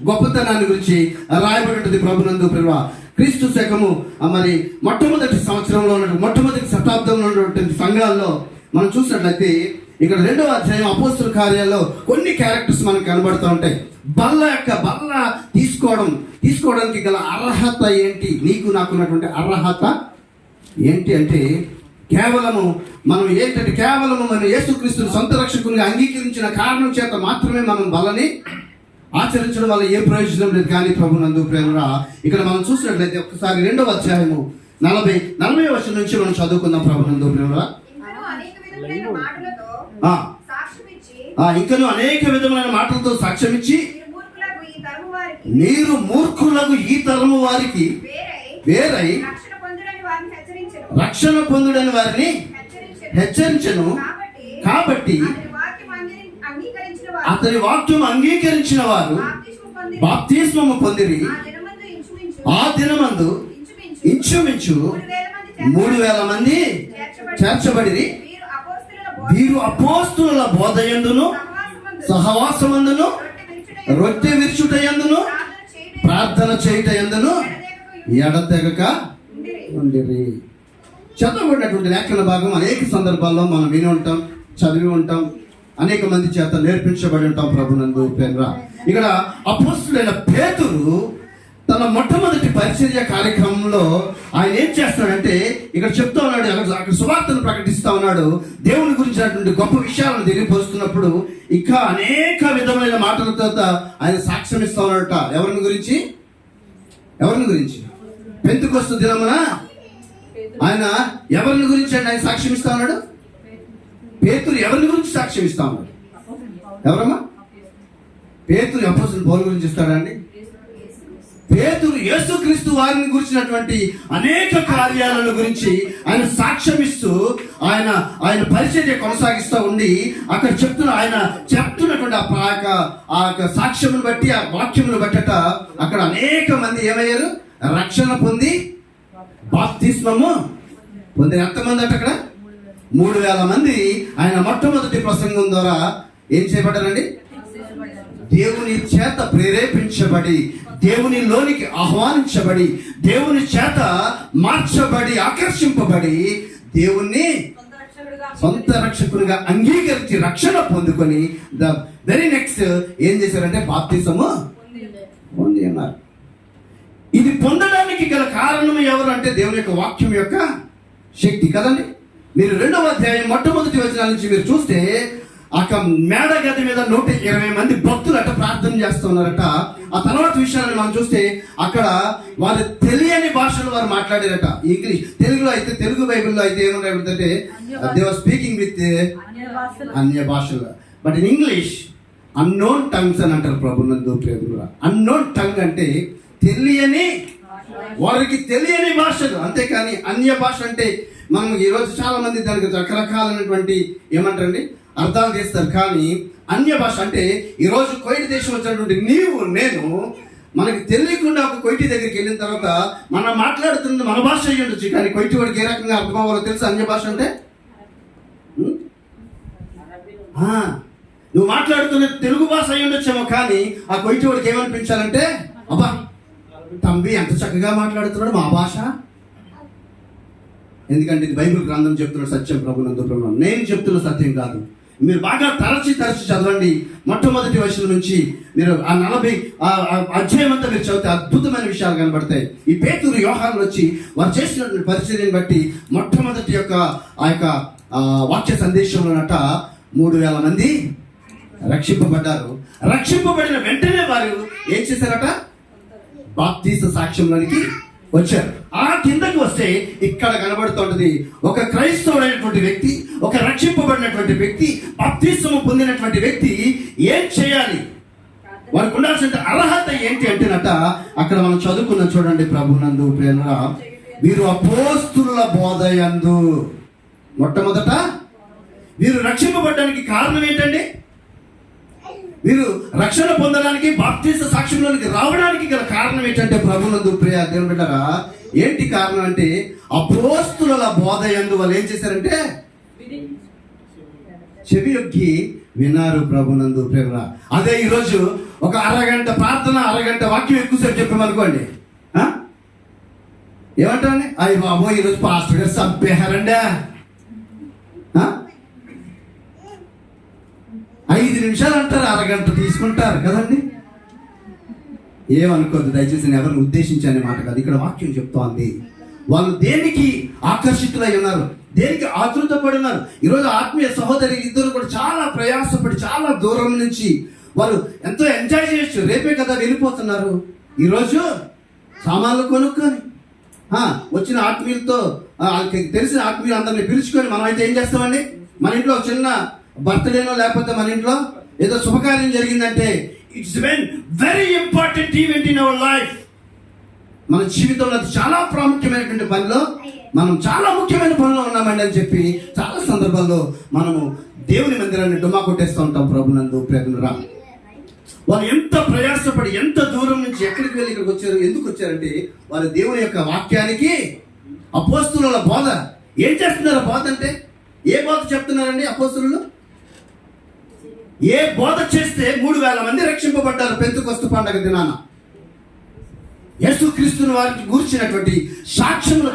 గొప్పతనాన్ని గురించి రాయబడి ప్రభునందు ప్రేమ క్రీస్తు శకము మరి మొట్టమొదటి సంవత్సరంలో ఉన్న మొట్టమొదటి శతాబ్దంలో ఉన్నటువంటి సంఘాల్లో మనం చూసినట్లయితే ఇక్కడ 2వ అధ్యాయం అపోస్తల కార్యాల్లో కొన్ని క్యారెక్టర్స్ మనకు కనబడుతూ ఉంటాయి. బల్ల తీసుకోవడానికి గల అర్హత ఏంటి, నీకు నాకున్నటువంటి అర్హత ఏంటి అంటే కేవలము మనం యేసుక్రీస్తుని సొంత రక్షకునిగా అంగీకరించిన కారణం చేత మాత్రమే మనం బలని ఆచరించడం వల్ల ఏ ప్రయోజనం లేదు. కానీ ప్రభునందు ప్రేమరా ఇక్కడ మనం చూసినట్లయితే ఒకసారి 2వ అధ్యాయము 40 వచనం నుంచి మనం చదువుకుందాం. ప్రభునందు ప్రేమరా ఇంకను అనేక విధములైన మాటలతో సాక్ష్యం ఇచ్చి మీరు మూర్ఖులకు ఈ తరము వారికి వేరై రక్షణ పొందుడని వారిని హెచ్చరించను. కాబట్టి అతని వాక్యం అంగీకరించిన వారు బాప్తిస్మము పొందిరి. ఆ దినమందు ఇంచుమించు 3,000 మంది చేర్చబడిరి. వీరు అపోస్తలుల బోధయందును సహవాసమందును రొట్టె విరుచుటయందును ప్రార్థన చేయుటయందును ఎడతెగక ఉండిరి. చదవబడినటువంటి లేఖన భాగం అనేక సందర్భాల్లో మనం విని ఉంటాం, చదివి ఉంటాం, అనేక మంది చేత నేర్పించబడి ఉంటాం. ప్రభునందు ప్రేమరా ఇక్కడ అపోస్తలుడైన పేతురు తన మొట్టమొదటి పరిచర్య కార్యక్రమంలో ఆయన ఏం చేస్తాడంటే ఇక్కడ చెప్తా ఉన్నాడు, అక్కడ సువార్తను ప్రకటిస్తా ఉన్నాడు, దేవుని గురించినటువంటి గొప్ప విషయాలను తెలియపరుస్తున్నప్పుడు ఇంకా అనేక విధమైన మాటలతో ఆయన సాక్ష్యం ఇస్తా ఉన్నాడట. ఎవరిని గురించి పెంతెకొస్తు దినమున ఆయన ఎవరిని గురించి ఆయన సాక్ష్యం ఇస్తా ఉన్నాడు? పేతురు ఎవరిని గురించి సాక్ష్యం ఇస్తా ఉన్నాడు? ఎవరమ్మా? పేతురు అపోస్తలుడైన పౌలు గురించి ఇస్తాడండి. పేతురు యేసుక్రీస్తు వారిని గురించినటువంటి అనేక కార్యాలను గురించి ఆయన సాక్ష్యం ఇస్తూ ఆయన పరిచర్య కొనసాగిస్తూ ఉండి అక్కడ చెప్తున్నటువంటి ఆ సాక్ష్యమును బట్టి, ఆ వాక్యమును బట్టట అక్కడ అనేక మంది ఏమయ్యారు? రక్షణ పొంది బాప్తిస్మము పొందిన. ఎంతమంది అట అక్కడ? 3,000 మంది ఆయన మొట్టమొదటి ప్రసంగం ద్వారా ఏం చేయబడ్డారండి? దేవుని చేత ప్రేరేపించబడి, దేవుని లోనికి ఆహ్వానించబడి, దేవుని చేత మార్చబడి, ఆకర్షింపబడి, దేవుణ్ణి సొంత రక్షకునిగా అంగీకరించి రక్షణ పొందుకొని ద వెరీ నెక్స్ట్ ఏం చేశారంటే బాప్తిసము పొంది అన్నారు. ఇది పొందడానికి గల కారణం ఎవరు అంటే దేవుని యొక్క వాక్యం యొక్క శక్తి కదండి. మీరు 2వ అధ్యాయం మొట్టమొదటి వచనాల నుంచి మీరు చూస్తే అక్కడ మేడ గది మీద 120 మంది భక్తులు అట ప్రార్థన చేస్తున్నారట. ఆ తర్వాత విషయాలను మనం చూస్తే అక్కడ వారు తెలియని భాషలు వారు మాట్లాడారట. ఇంగ్లీష్, తెలుగులో అయితే తెలుగు బైబిల్లో అయితే ఏమన్నారంటే దే వర్ స్పీకింగ్ విత్ అన్య భాషలు, but in English unknown tongues అని అంటారు. ప్రభునందు ప్రేమరా, అన్నోన్ టంగ్ అంటే వారికి తెలియని భాషలు. అంతేకాని అన్య భాష అంటే మనం ఈరోజు చాలా మంది దానికి రకరకాలైనటువంటి ఏమంటారండి అర్థాలు చేస్తారు. కానీ అన్య భాష అంటే ఈరోజు కోయిటి దేశం వచ్చినటువంటి నేను మనకి తెలియకుండా ఒక కొయిటి దగ్గరికి వెళ్ళిన తర్వాత మనం మాట్లాడుతున్నది మన భాష అయ్యి ఉండొచ్చు, కానీ కొయిటి వాడికి ఏ రకంగా అర్థం అవ్వాలో తెలుసు. అన్య భాష అంటే నువ్వు మాట్లాడుతున్న తెలుగు భాష అయ్యి ఉండొచ్చేమో, కానీ ఆ కొయిటి వాడికి ఏమనిపించాలంటే అబ్బా తంబి ఎంత చక్కగా మాట్లాడుతున్నాడు మా భాష. ఎందుకంటే ఇది బైబిల్ గ్రంథం చెప్తున్న సత్యం. ప్రభునందు ప్రభు నేను చెప్తున్న సత్యం కాదు. మీరు బాగా తరచి చదవండి. మొట్టమొదటి వచనం నుంచి మీరు ఆ 40 అధ్యాయం అంతా మీరు చదివితే అద్భుతమైన విషయాలు కనబడతాయి. ఈ పేతురు యోహాను వచ్చి వారు చేసినటువంటి పరిచర్యను బట్టి మొట్టమొదటి ఆ యొక్క వాక్య సందేశంలోనట 3,000 మంది రక్షింపబడ్డారు. రక్షింపబడిన వెంటనే వారు ఏం చేశారట? బాప్తీసు సాక్ష్యంలోనికి వచ్చారు. ఆ కిందకి వస్తే ఇక్కడ కనబడుతుంటది, ఒక క్రైస్తవుడైనటువంటి వ్యక్తి, ఒక రక్షింపబడినటువంటి వ్యక్తి, బాప్తీసము పొందినటువంటి వ్యక్తి ఏం చేయాలి, వారికి ఉండాల్సిన అర్హత ఏంటి అంటేనట అక్కడ మనం చదువుకున్నాం చూడండి. ప్రభునందు ప్రేమరా, వీరు అపోస్తుల బోధయందు మొట్టమొదట వీరు రక్షింపబడడానికి కారణం ఏంటండి? వీరు రక్షణ పొందడానికి, బాప్తీస సాక్ష్యంలోనికి రావడానికి గల కారణం ఏంటంటే ప్రభునందు ప్రియ దేవుని బిడ్డలారా, ఏంటి కారణం అంటే అపోస్తుల బోధయందు వాళ్ళు ఏం చేశారంటే చెవి యొక్కి వినారు. ప్రభునందు ప్రేమ. అదే ఈరోజు ఒక అరగంట ప్రార్థన, అరగంట వాక్యం ఎక్కువసేపు చెప్పామనుకోండి, ఏమంటారండి? అయ్యి బాబో ఈరోజు పాస్టర్ గారు చంపేశారండి. 5 నిమిషాలు అంటారు, అరగంట తీసుకుంటారు కదండి. ఏమనుకోద్దు దయచేసి, నేను ఎవరిని ఉద్దేశించనే మాట కాదు, ఇక్కడ వాక్యం చెప్తోంది. వాళ్ళు దేనికి ఆకర్షితులై ఉన్నారు, దేనికి ఆతృతపడి ఉన్నారు. ఈరోజు ఆత్మీయ సహోదరి ఇద్దరు కూడా చాలా ప్రయాసపడి, చాలా దూరం నుంచి వాళ్ళు ఎంతో ఎంజాయ్ చేయొచ్చు. రేపే కదా వెళ్ళిపోతున్నారు. ఈరోజు సామాన్లు కొనుక్కొని వచ్చిన ఆత్మీయులతో, తెలిసిన ఆత్మీయులు అందరినీ పిలుచుకొని మనం అయితే ఏం చేస్తామండి? మన ఇంట్లో ఒక చిన్న బర్త్డేనో లేకపోతే మన ఇంట్లో ఏదో శుభకార్యం జరిగిందంటే, it's very important event in our life. మన జీవితంలో అది చాలా ప్రాముఖ్యమైనటువంటి పనిలో మనం చాలా ముఖ్యమైన పనిలో ఉన్నామండి అని చెప్పి చాలా సందర్భాల్లో మనము దేవుని మందిరాన్ని డుమ్మా కొట్టేస్తూ ఉంటాం. ప్రభునందు ప్రేమరా, వాళ్ళు ఎంత ప్రయాసపడి, ఎంత దూరం నుంచి ఎక్కడికి వెళ్ళి ఇక్కడికి వచ్చారు. ఎందుకు వచ్చారంటే వాళ్ళు దేవుని యొక్క వాక్యానికి, అపోస్తుల బోధ ఏం చేస్తున్నారు? బోధ అంటే ఏ బోధ చెప్తున్నారండి అపోస్తులు? ఏ బోధ చేస్తే 3000 మంది రక్షింపబడ్డారు పెంతెకొస్తు పండగ దినాన. యేసుక్రీస్తుని వారికి గూర్చినటువంటి సాక్ష్యములు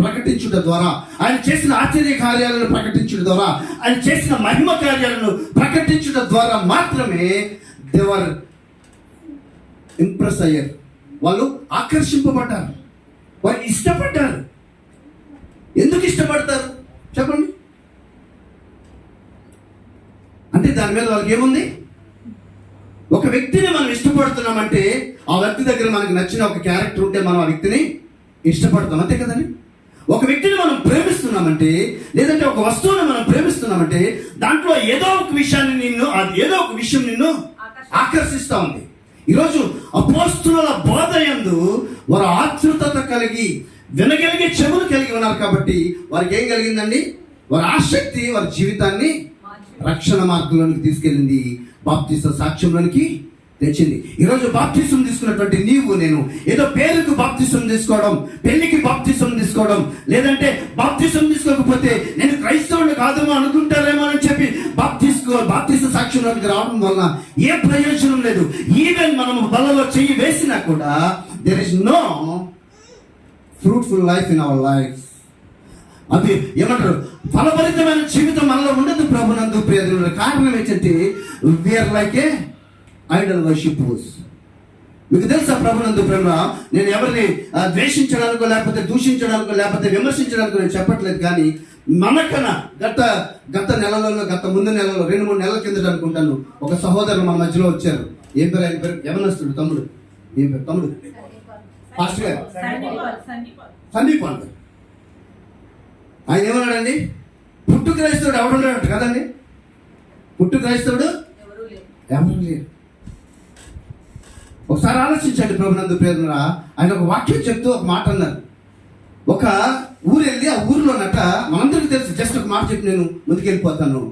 ప్రకటించుట ద్వారా, ఆయన చేసిన ఆశ్చర్య కార్యాలను ప్రకటించుట ద్వారా, ఆయన చేసిన మహిమ కార్యాలను ప్రకటించుట ద్వారా మాత్రమే దేవర్ ఇంప్రెస్ అయ్యారు. వాళ్ళు ఆకర్షింపబడ్డారు, వారు ఇష్టపడ్డారు. ఎందుకు ఇష్టపడతారు చెప్పండి? అంటే దాని మీద వాళ్ళకి ఏముంది? ఒక వ్యక్తిని మనం ఇష్టపడుతున్నామంటే ఆ వ్యక్తి దగ్గర మనకు నచ్చిన ఒక క్యారెక్టర్ ఉంటే మనం ఆ వ్యక్తిని ఇష్టపడతాం, అంతే కదండి. ఒక వ్యక్తిని మనం ప్రేమిస్తున్నామంటే, లేదంటే ఒక వస్తువుని మనం ప్రేమిస్తున్నామంటే దాంట్లో ఏదో ఒక విషయం నిన్ను ఆకర్షిస్తూ ఉంది. ఈరోజు అపోస్తుల బోధ యందు వారు ఆతృతత కలిగి, వినగలిగే చెవులు కలిగి ఉన్నారు కాబట్టి వారికి ఏం కలిగిందండి? వారి ఆసక్తి వారి జీవితాన్ని రక్షణ మార్గంలోనికి తీసుకెళ్ళింది, బాప్తిస్మ సాక్ష్యంలోనికి తెచ్చింది. ఈరోజు బాప్తిస్మ తీసుకున్నటువంటి నీవు నేను ఏదో పేరుకు బాప్తిస్మ తీసుకోవడం, పెళ్లికి బాప్తిస్మ తీసుకోవడం, లేదంటే బాప్తిస్మ తీసుకోకపోతే నేను క్రైస్తవుని కాదేమో అనుకుంటారేమో అని చెప్పి బాప్తిస్మ సాక్ష్యంలోనికి రావడం వలన ఏ ప్రయోజనం లేదు. ఈవెన్ మనము బలలో చెయ్యి వేసినా కూడా there is no fruitful life in our life. అది ఏమంటారు? ఫలభరితమైన జీవితం మనలో ఉండదు. ప్రభునందు ప్రియమైన కారణం ఏంటంటే we are like a idol worshippers. మీకు తెలుసా ప్రభునందు ప్రేమ, నేను ఎవరిని ద్వేషించడానికో లేకపోతే దూషించడానికో లేకపోతే విమర్శించడానికో నేను చెప్పట్లేదు. కానీ మనకన్నా గత నెలలోనో ముందు నెలలో 2-3 నెలల కిందట అనుకుంటాను ఒక సహోదరులు మన మధ్యలో వచ్చారు. ఏం పేరు ఆయన పేరు? యవనస్తుడు, తమ్ముడు. ఏం పేరు తమ్ముడు? పాస్టర్ గారు సందీప్ గారు. ఆయన ఏమన్నాడండి? పుట్టు క్రైస్తవుడు ఎవడున్నాడు కదండి? పుట్టు క్రైస్తవుడు ఎవరు లేరు. ఒకసారి ఆలోచించండి ప్రభునందు ప్రేరణ. ఆయన ఒక వాక్యం చెప్తూ ఒక మాట అన్నారు. ఒక ఊరు వెళ్ళి ఆ ఊరిలోనట, మనందరికీ తెలుసు, జస్ట్ ఒక మాట చెప్పి నేను ముందుకెళ్ళిపోతాను.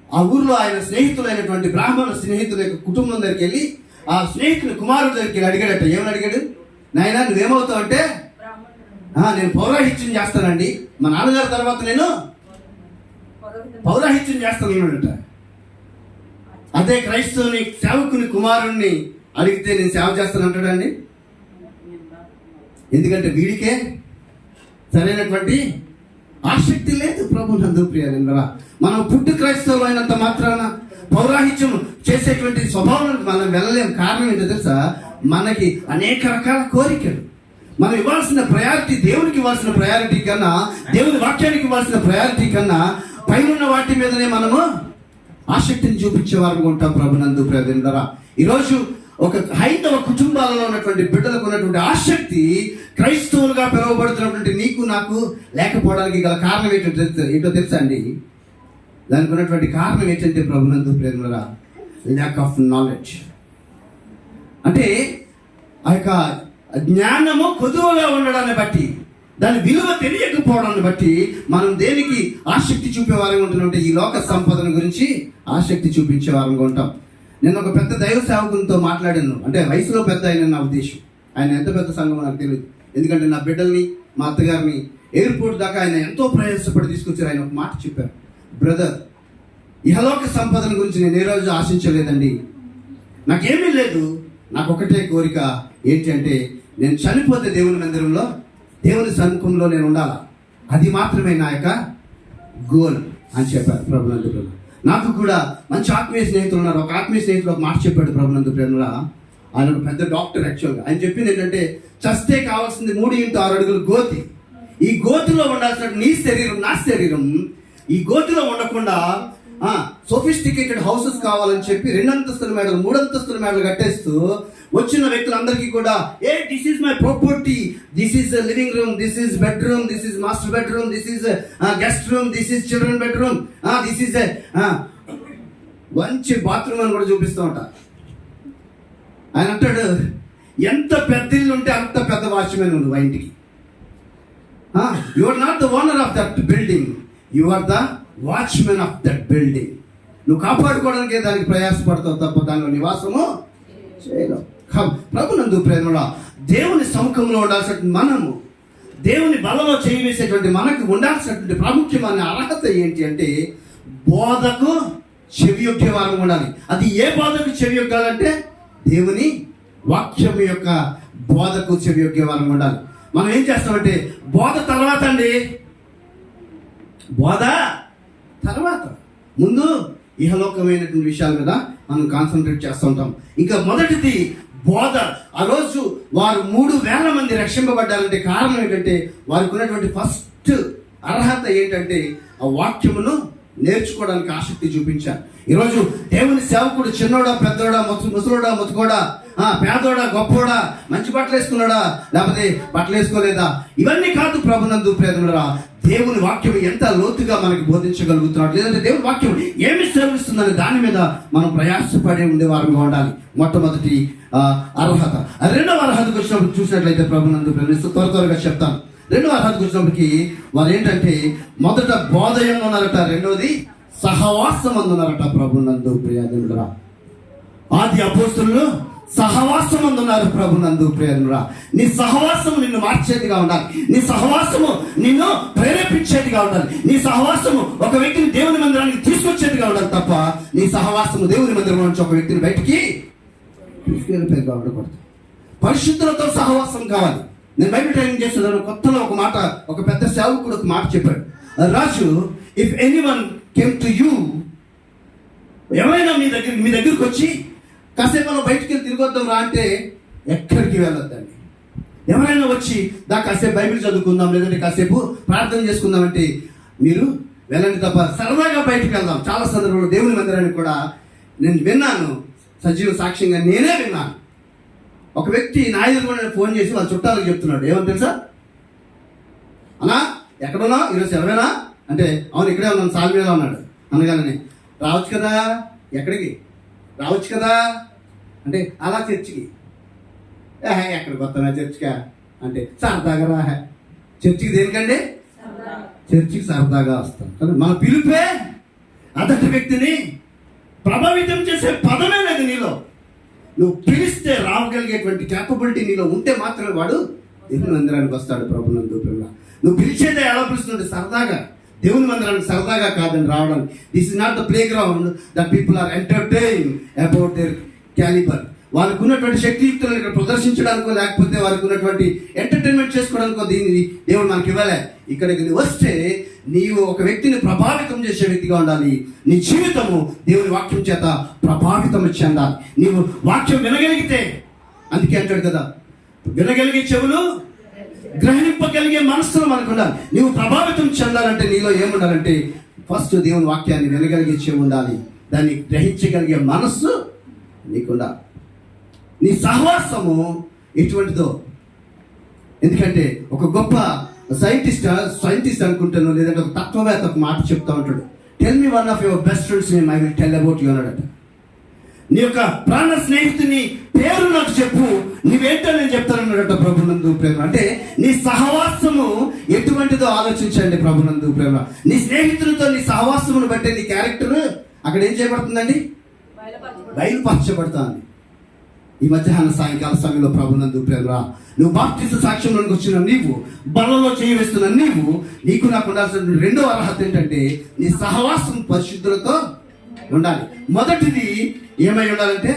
ఆ ఊరిలో ఆయన స్నేహితులైనటువంటి బ్రాహ్మణ స్నేహితుల యొక్క కుటుంబం దగ్గరికి వెళ్ళి ఆ స్నేహితుని కుమారుడి దగ్గరికి వెళ్ళి అడిగాడట. ఏమని అడిగాడు? నాయనా నువ్వేమవుతావు అంటే, నేను పౌరాహిత్యం చేస్తానండి, మా నాన్నగారి తర్వాత నేను పౌరాహిత్యం చేస్తానన్నాడట. అదే క్రైస్తవుని సేవకుని కుమారుణ్ణి అడిగితే నేను సేవ చేస్తానంటాడండి. ఎందుకంటే వీడికే సరైనటువంటి ఆసక్తి లేదు. ప్రభునందు ప్రియరా, మనం పుట్టు క్రైస్తవులు అయినంత మాత్రాన పౌరాహిత్యం చేసేటువంటి స్వభావం మనం వెళ్ళలేం. కారణం ఏంటో తెలుసా? మనకి అనేక రకాల కోరికలు. మనం ఇవ్వాల్సిన ప్రయారిటీ, దేవునికి ఇవ్వాల్సిన ప్రయారిటీ కన్నా, దేవుని వాక్యానికి ఇవ్వాల్సిన ప్రయారిటీ కన్నా పైన వాటి మీదనే మనము ఆసక్తిని చూపించే వారు ఉంటాం ప్రభునందు ప్రియరా. ఈరోజు ఒక హైందవ కుటుంబాలలో ఉన్నటువంటి బిడ్డలకు ఉన్నటువంటి ఆసక్తి క్రైస్తవులుగా పిలువబడుతున్నటువంటి నీకు నాకు లేకపోవడానికి గల కారణం ఏంటో తెలుసా అండి? దానికి ఉన్నటువంటి కారణం ఏంటంటే ప్రభునందు ప్రియరా, ల్యాక్ ఆఫ్ నాలెడ్జ్. అంటే ఆ యొక్క జ్ఞానము కొదువగా ఉండడాన్ని బట్టి, దాని విలువ తెలియకపోవడాన్ని బట్టి మనం దేనికి ఆసక్తి చూపే వారంగా ఉంటున్నామంటే ఈ లోక సంపదన గురించి ఆసక్తి చూపించే వారంగా ఉంటాం. నేను ఒక పెద్ద దైవ సేవకునితో మాట్లాడాను. అంటే వయసులో పెద్ద ఆయన నా ఉద్దేశం. ఆయన ఎంత పెద్ద సంఘం నాకు తెలియదు. ఎందుకంటే నా బిడ్డల్ని, మా అత్తగారిని ఎయిర్పోర్ట్ దాకా ఆయన ఎంతో ప్రయాసపడి తీసుకొచ్చారు. ఆయన ఒక మాట చెప్పారు, బ్రదర్, ఇహలోక సంపదన గురించి నేను ఏ రోజు ఆశించలేదండి. నాకేమీ లేదు, నాకు ఒకటే కోరిక ఏంటి అంటే నేను చనిపోతే దేవుని మందిరంలో, దేవుని సన్ముఖంలో నేను ఉండాలా. అది మాత్రమే నా యొక్క గోల్ అని చెప్పారు ప్రభునందు ప్రేమ. నాకు కూడా మంచి ఆత్మీయ స్నేహితులు ఉన్నారు. ఒక ఆత్మీయ స్నేహితులు ఒక మాట చెప్పాడు ప్రభునందు ప్రేమలా. ఆయన ఒక పెద్ద డాక్టర్. యాక్చువల్గా ఆయన చెప్పింది ఏంటంటే, చస్తే కావాల్సింది 3x6 అడుగులు గోతి. ఈ గోతిలో ఉండాల్సిన నీ శరీరం, నా శరీరం ఈ గోతిలో ఉండకుండా సోఫిస్టికేటెడ్ హౌసెస్ కావాలని చెప్పి 2 అంతస్తుల మేడలు, 3 అంతస్తుల మేడలు కట్టేస్తూ వచ్చిన వ్యక్తులందరికీ కూడా, this is my property, this is living room, this is bedroom, this is master bedroom, this is guest room, this is children bedroom, this is మంచి బాత్రూమ్ అని కూడా చూపిస్తూ ఉంటా. ఆయన అంటాడు, ఎంత పెద్ద ఇల్లు ఉంటే అంత పెద్ద వాచ్మెన్ ఉంది ఆ ఇంటికి. You are not the owner of that building, you are the watchman of that building. నువ్వు కాపాడుకోవడానికే దానికి ప్రయాసపడతావు తప్ప దానిలో నివాసము చేయలేవు. ప్రభునందు ప్రేమలో దేవుని సముఖంలో ఉండాల్సినటువంటి మనము, దేవుని బలలో చేయవేసేటువంటి మనకు ఉండాల్సినటువంటి ప్రాముఖ్యమైన అర్హత ఏంటి అంటే, బోధకు చెవియొక్కే వారం ఉండాలి. అది ఏ బోధకు చెవియొక్కాలంటే దేవుని వాక్యం యొక్క బోధకు చెవియొక్కే వారం ఉండాలి. మనం ఏం చేస్తామంటే, బోధ తర్వాత అండి, బోధ తర్వాత, ముందు ఇహలోకమైనటువంటి విషయాల మీద మనం కాన్సన్ట్రేట్ చేస్తూ ఉంటాం. ఇంకా మొదటిది బోధ. ఆ రోజు వారు 3,000 మంది రక్షింపబడ్డారంటే కారణం ఏంటంటే, వారికి ఉన్నటువంటి ఫస్ట్ అర్హత ఏంటంటే ఆ వాక్యమును నేర్చుకోవడానికి ఆసక్తి చూపించారు. ఈరోజు దేవుని సేవకుడు చిన్నోడా, పెద్దోడా, ముసలోడా, ముతుకోడా, పేదోడా, గొప్పోడా, మంచి బట్టలు వేసుకున్నాడా, లేకపోతే బట్టలు వేసుకోలేదా, ఇవన్నీ కాదు ప్రభునందు ప్రేమరా. దేవుని వాక్యం ఎంత లోతుగా మనకి బోధించగలుగుతున్నాడు, లేదంటే దేవుని వాక్యం ఏమి సేవిస్తుందని దాని మీద మనం ప్రయాసపడి ఉండేవారంగా ఉండాలి. మొట్టమొదటి అర్హత. రెండవ అర్హతకు వచ్చినప్పుడు చూసినట్లయితే ప్రభునందు ప్రేమిస్తూ త్వరగా చెప్తాను. రెండవ అర్హతకు వచ్చినప్పటికీ వారు ఏంటంటే, మొదట బోధయంగా ఉన్నారట, రెండవది సహవాసం అందున్నారట ప్రభునందు ప్రియరా. ఆది అపోస్తులు సహవాసం అందున్నారు ప్రభునందు ప్రియరా. నీ సహవాసము నిన్ను మార్చేదిగా ఉండాలి. నీ సహవాసము నిన్ను ప్రేరేపించేదిగా ఉండాలి. నీ సహవాసము ఒక వ్యక్తిని దేవుని మందిరానికి తీసుకొచ్చేదిగా ఉండాలి తప్ప నీ సహవాసము దేవుని మందిరం నుంచి ఒక వ్యక్తిని బయటికి తీసుకెళ్ళిపోయేదిగా ఉండకూడదు. పరిశుద్ధులతో సహవాసం కావాలి. నేను బైబిల్ ట్రైనింగ్ చేస్తున్నాను. కొత్తలో ఒక మాట, ఒక పెద్ద సేవకుడు ఒక మాట చెప్పాడు, రాజు, if anyone came to you, ఎవరైనా మీ దగ్గరికి వచ్చి కాసేపు బయటికి వెళ్ళి తిరిగొద్దాం రా అంటే ఎక్కడికి వెళ్ళొద్దండి. ఎవరైనా వచ్చి కాసేపు బైబిల్ చదువుకుందాం, లేదంటే కాసేపు ప్రార్థన చేసుకుందాం అంటే మీరు వెళ్ళండి తప్ప సరదాగా బయటికి వెళ్దాం. చాలా సందర్భంలో దేవుని మందిరానికి కూడా నేను విన్నాను, సజీవ సాక్ష్యంగా నేనే విన్నాను. ఒక వ్యక్తి నా ఎదురుగా ఫోన్ చేసి వాళ్ళ చుట్టాలకు చెప్తున్నాడు, ఏమని తెలుసా, అన్నా ఎక్కడున్నా, ఈరోజు సెలవేనా అంటే, అవును ఇక్కడే ఉన్నాను, సాల్మీలో ఉన్నాడు. అనగానే, రావచ్చు కదా, ఎక్కడికి రావచ్చు కదా అంటే, అలా చర్చికి. ఎక్కడికి వస్తానా చర్చికా అంటే, సరదాగా రా. చర్చికి దేనికండి? చర్చికి సరదాగా వస్తాం కదా. మన పిలుపే అదటి వ్యక్తిని ప్రభావితం చేసే పదమే లేదు నీలో. నువ్వు పిలిస్తే రావగలిగేటువంటి క్యాపబిలిటీ నీలో ఉంటే మాత్రమే వాడు దేవుని మందిరానికి వస్తాడు ప్రభునందు ప్రేమ. నువ్వు పిలిచేదే ఎలా పిలుస్తుంటే సరదాగా, దేవుని మందిరానికి సరదాగా కాదని రావడానికి. This is not the playground that people are entertain about their calibre. వాళ్ళకు ఉన్నటువంటి శక్తియుక్తులను ఇక్కడ ప్రదర్శించడానికో, లేకపోతే వారికి ఉన్నటువంటి ఎంటర్టైన్మెంట్ చేసుకోవడానికో దీన్ని దేవుడు మనకి ఇవ్వలే. ఇక్కడికి వస్తే నీవు ఒక వ్యక్తిని ప్రభావితం చేసే వ్యక్తిగా ఉండాలి. నీ జీవితము దేవుని వాక్యం చేత ప్రభావితం చెందాలి. నీవు వాక్యం వినగలిగితే, అందుకే అంటాడు కదా, వినగలిగే చెవులు, గ్రహింపగలిగే మనస్సులు మనకు ఉండాలి. నీవు ప్రభావితం చెందాలంటే నీలో ఏముండాలంటే, ఫస్ట్ దేవుని వాక్యాన్ని వినగలిగే చెవి ఉండాలి. దాన్ని గ్రహించగలిగే మనస్సు నీకుండా. నీ సహవాసము ఎటువంటిదో, ఎందుకంటే ఒక గొప్ప సైంటిస్ట్ అనుకుంటాను, లేదంటే ఒక తత్వవేత్త ఒక మాట చెప్తా ఉంటాడు. Tell me one of your best friends name, I will tell about you అన్నాడట. నీ యొక్క ప్రాణ స్నేహితుని పేరు నాకు చెప్పు, నువ్వేంటో నేను చెప్తానన్నాడట ప్రభునందు ప్రేమ. అంటే నీ సహవాసము ఎటువంటిదో ఆలోచించండి ప్రభునందు ప్రేమ. నీ స్నేహితులతో నీ సహవాసమును బట్టి నీ క్యారెక్టర్ అక్కడ ఏం చేయబడుతుందండి? బయలుపరచబడుతుంది. ఈ మధ్యాహ్న సాయంకాల సమయంలో ప్రభునందు ప్రేమ, నువ్వు బాప్తిస్మ సాక్ష్యంలోకి వచ్చిన నీవు, బలలో చేయవేస్తున్న నీవు, నీకు నాకు ఉండాల్సిన రెండో అర్హత ఏంటంటే నీ సహవాసం పరిశుద్ధులతో ఉండాలి. మొదటిది ఏమై ఉండాలంటే,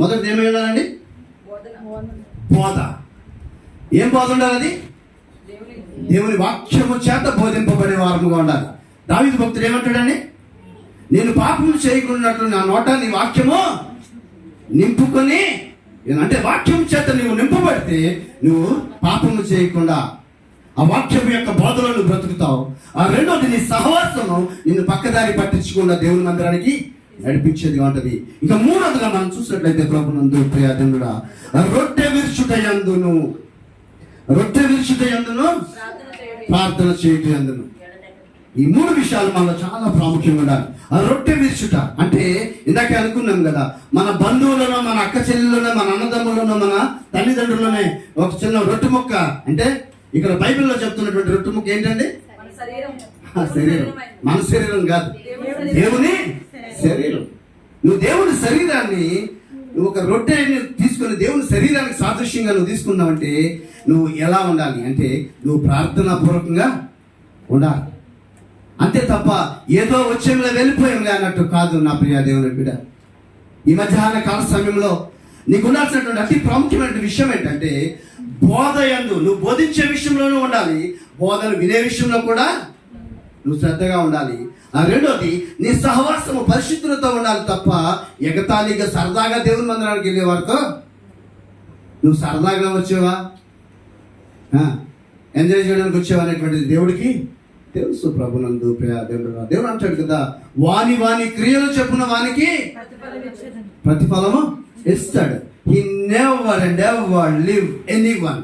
మొదటిది ఏమై ఉండాలండి? బోధ. ఏం బోధ ఉండాలి? దేవుని వాక్యము చేత బోధింపబడే వారముగా ఉండాలి. దావీదు భక్తుడు ఏమంటాడని, నేను పాపము చేయకున్నట్లు నా నోట నీ వాక్యము నింపుకొని, అంటే వాక్యం చేత నువ్వు నింపబడితే నువ్వు పాపము చేయకుండా ఆ వాక్యం యొక్క బోధలో నువ్వు బ్రతుకుతావు. ఆ రెండోది నీ సహవాసము నిన్ను పక్కదారి పట్టించకుండా దేవుని మందిరానికి నడిపించేదిగా ఉంటుంది. ఇంకా మూడోదిగా మనం చూసినట్లయితే ప్రభునందు ప్రియా రొట్టె విరుచుటయందును ప్రార్థన చేయుటయందును, ఈ మూడు విషయాలు మనలో చాలా ప్రాముఖ్యంగా ఉండాలి. ఆ రొట్టె విరుచుట అంటే ఇందాక అనుకున్నాం కదా, మన బంధువులను, మన అక్క చెల్లెలను, మన అన్నదమ్ములను, మన తల్లిదండ్రులనే ఒక చిన్న రొట్టె ముక్క, అంటే ఇక్కడ బైబిల్లో చెప్తున్నటువంటి రొట్టె ముక్క ఏంటండి? శరీరం. మన శరీరం కాదు, దేవుని శరీరం. నువ్వు దేవుని శరీరాన్ని, నువ్వు ఒక రొట్టెని తీసుకుని దేవుని శరీరానికి సాదృశ్యంగా నువ్వు తీసుకున్నావంటే నువ్వు ఎలా ఉండాలి అంటే నువ్వు ప్రార్థనా పూర్వకంగా ఉండాలి. అంతే తప్ప ఏదో వచ్చేంలో వెళ్ళిపోయాంలే అన్నట్టు కాదు నా ప్రియ దేవుని బిడ్డ. ఈ మధ్యాహ్న కాల సమయంలో నీకు ఉండాల్సినటువంటి అతి ప్రాముఖ్యమైన విషయం ఏంటంటే బోధ యందు, నువ్వు బోధించే విషయంలోనూ ఉండాలి, బోధను వినే విషయంలో కూడా నువ్వు శ్రద్ధగా ఉండాలి. ఆ రెండోది నీ సహవాసము పరిశుద్ధులతో ఉండాలి తప్ప ఎగతాళిగా సరదాగా దేవుని మందిరానికి వెళ్ళే వారితో నువ్వు సరదాగా వచ్చేవా, ఎంజాయ్ చేయడానికి వచ్చేవా అనేటువంటిది దేవుడికి తెలుసు. ప్రభునందు ప్రియా దేవుడు అంటాడు కదా, వాని క్రియలు చెప్పున వానికి ప్రతిఫలము ఇస్తాడు. He never and ever leave anyone.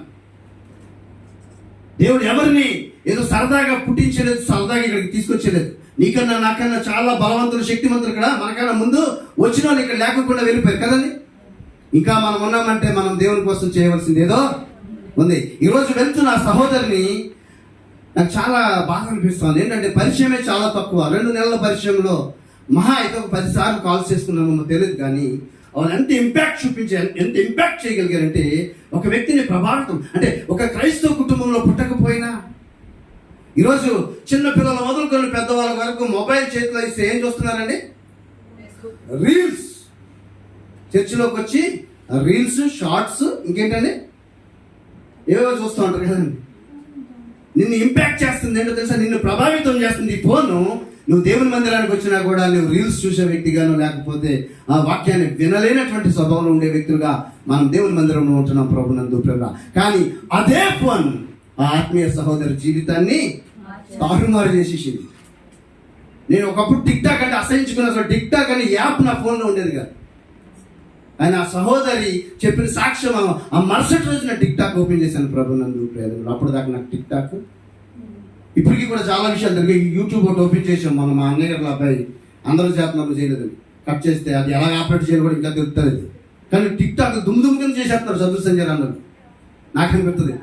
దేవుడు ఎవరిని ఏదో సరదాగా పుట్టించలేదు, సరదాగా ఇక్కడికి తీసుకొచ్చలేదు. నీకన్నా నాకన్నా చాలా బలవంతులు, శక్తివంతులు ఇక్కడ మనకన్నా ముందు వచ్చిన వాళ్ళు ఇక్కడ లేకుండా వెళ్ళిపోయారు కదండి. ఇంకా మనం ఉన్నామంటే మనం దేవుని కోసం చేయవలసింది ఏదో ఉంది. ఈరోజు వెళ్తున్న ఆ సహోదరిని నాకు చాలా బాగా అనిపిస్తుంది. ఏంటంటే పరిచయమే చాలా తక్కువ. 2 నెలల పరిచయంలో మహా అయితే ఒక 10 సార్లు కాల్ చేసుకున్నామో తెలియదు, కానీ వాళ్ళు ఎంత ఇంపాక్ట్ చేయగలిగారంటే ఒక వ్యక్తిని ప్రభావితం, అంటే ఒక క్రైస్తవ కుటుంబంలో పుట్టకపోయినా ఈరోజు చిన్న పిల్లల మొదలుకొని పెద్దవాళ్ళ వరకు మొబైల్ చేతిలో ఇస్తే ఏం చూస్తున్నారండి? రీల్స్. చర్చిలోకి వచ్చి రీల్స్, షార్ట్స్, ఇంకేంటండి ఏవో చూస్తూ ఉంటారు కదండి. నిన్ను ఇంపాక్ట్ చేస్తుంది ఏంటో తెలుసా? నిన్ను ప్రభావితం చేస్తుంది ఈ ఫోను. నువ్వు దేవుని మందిరానికి వచ్చినా కూడా నువ్వు రీల్స్ చూసే వ్యక్తిగాను, లేకపోతే ఆ వాక్యాన్ని వినలేనటువంటి స్వభావంలో ఉండే వ్యక్తులుగా మనం దేవుని మందిరంలో ఉంటున్నాం ప్రభునందు ప్రేమ. కానీ అదే ఫోన్ ఆ ఆత్మీయ సహోదరి జీవితాన్ని తారుమారు చేసేసింది. నేను ఒకప్పుడు టిక్టాక్ అంటే అసహించుకున్న, అసలు టిక్టాక్ అనే యాప్ నా ఫోన్లో ఉండేది కాదు. ఆయన ఆ సహోదరి చెప్పిన సాక్ష్యం, ఆ మరుసటి రోజున టిక్టాక్ ఓపెన్ చేశాను ప్రభునందు ప్రేమ. అప్పుడు దాకా నాకు టిక్టాక్, ఇప్పటికీ కూడా చాలా విషయాలు జరిగాయి. యూట్యూబ్ ఒకటి ఓపెన్ చేసాం, మనం మా అన్నయ్య గారు అబ్బాయి అందరూ చేస్తున్నారు చేయలేదని కట్ చేస్తే అది ఎలా ఆపరేట్ చేయాలి కూడా ఇంకా తెలుస్తుంది. కానీ టిక్టాక్ దుమ్ము కింద చేసేస్తున్నారు చదువు సంజయ్ అందరూ. నాకు అనిపిస్తుంది,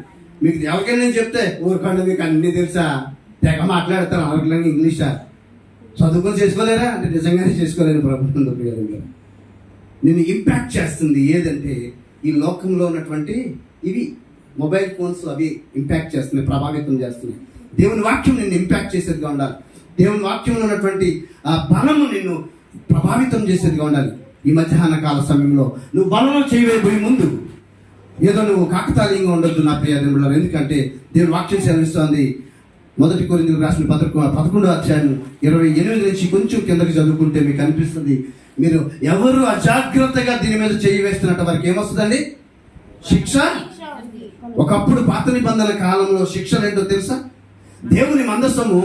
మీకు ఎవరికైనా నేను చెప్తే ఊరుకోండి మీకు అన్నీ తెలుసా, తెగ మాట్లాడతారు అరగలేని ఇంగ్లీషా, చదువుకొని చేసుకోలేరా అంటే నిజంగానే చేసుకోలేని ప్రభుత్వం ప్రియ. నిన్ను ఇంపాక్ట్ చేస్తుంది ఏదంటే ఈ లోకంలో ఉన్నటువంటి ఇవి మొబైల్ ఫోన్స్, అవి ఇంపాక్ట్ చేస్తున్నాయి, ప్రభావితం చేస్తున్నాయి. దేవుని వాక్యం నిన్ను ఇంపాక్ట్ చేసేదిగా ఉండాలి. దేవుని వాక్యంలో ఉన్నటువంటి ఆ బలము నిన్ను ప్రభావితం చేసేదిగా ఉండాలి. ఈ మధ్యాహ్న కాల సమయంలో నువ్వు బలంలో చేయబోయే ముందు ఏదో నువ్వు కాకతాళీయంగా ఉండొద్దు నా ప్రియ దేవుడు. ఎందుకంటే దేవుని వాక్యం సెలవిస్తోంది. 1 కొరింథీయులకు రాసిన 11వ అధ్యాయం 28 నుంచి కొంచెం కిందకి చదువుకుంటే మీకు అనిపిస్తుంది, మీరు ఎవరు అజాగ్రత్తగా దీని మీద చేయి వేస్తున్నట్టు వారికి ఏమొస్తుందండి? శిక్ష. ఒకప్పుడు పాత నిబంధన కాలంలో శిక్ష ఏంటో తెలుసా? దేవుని మందసము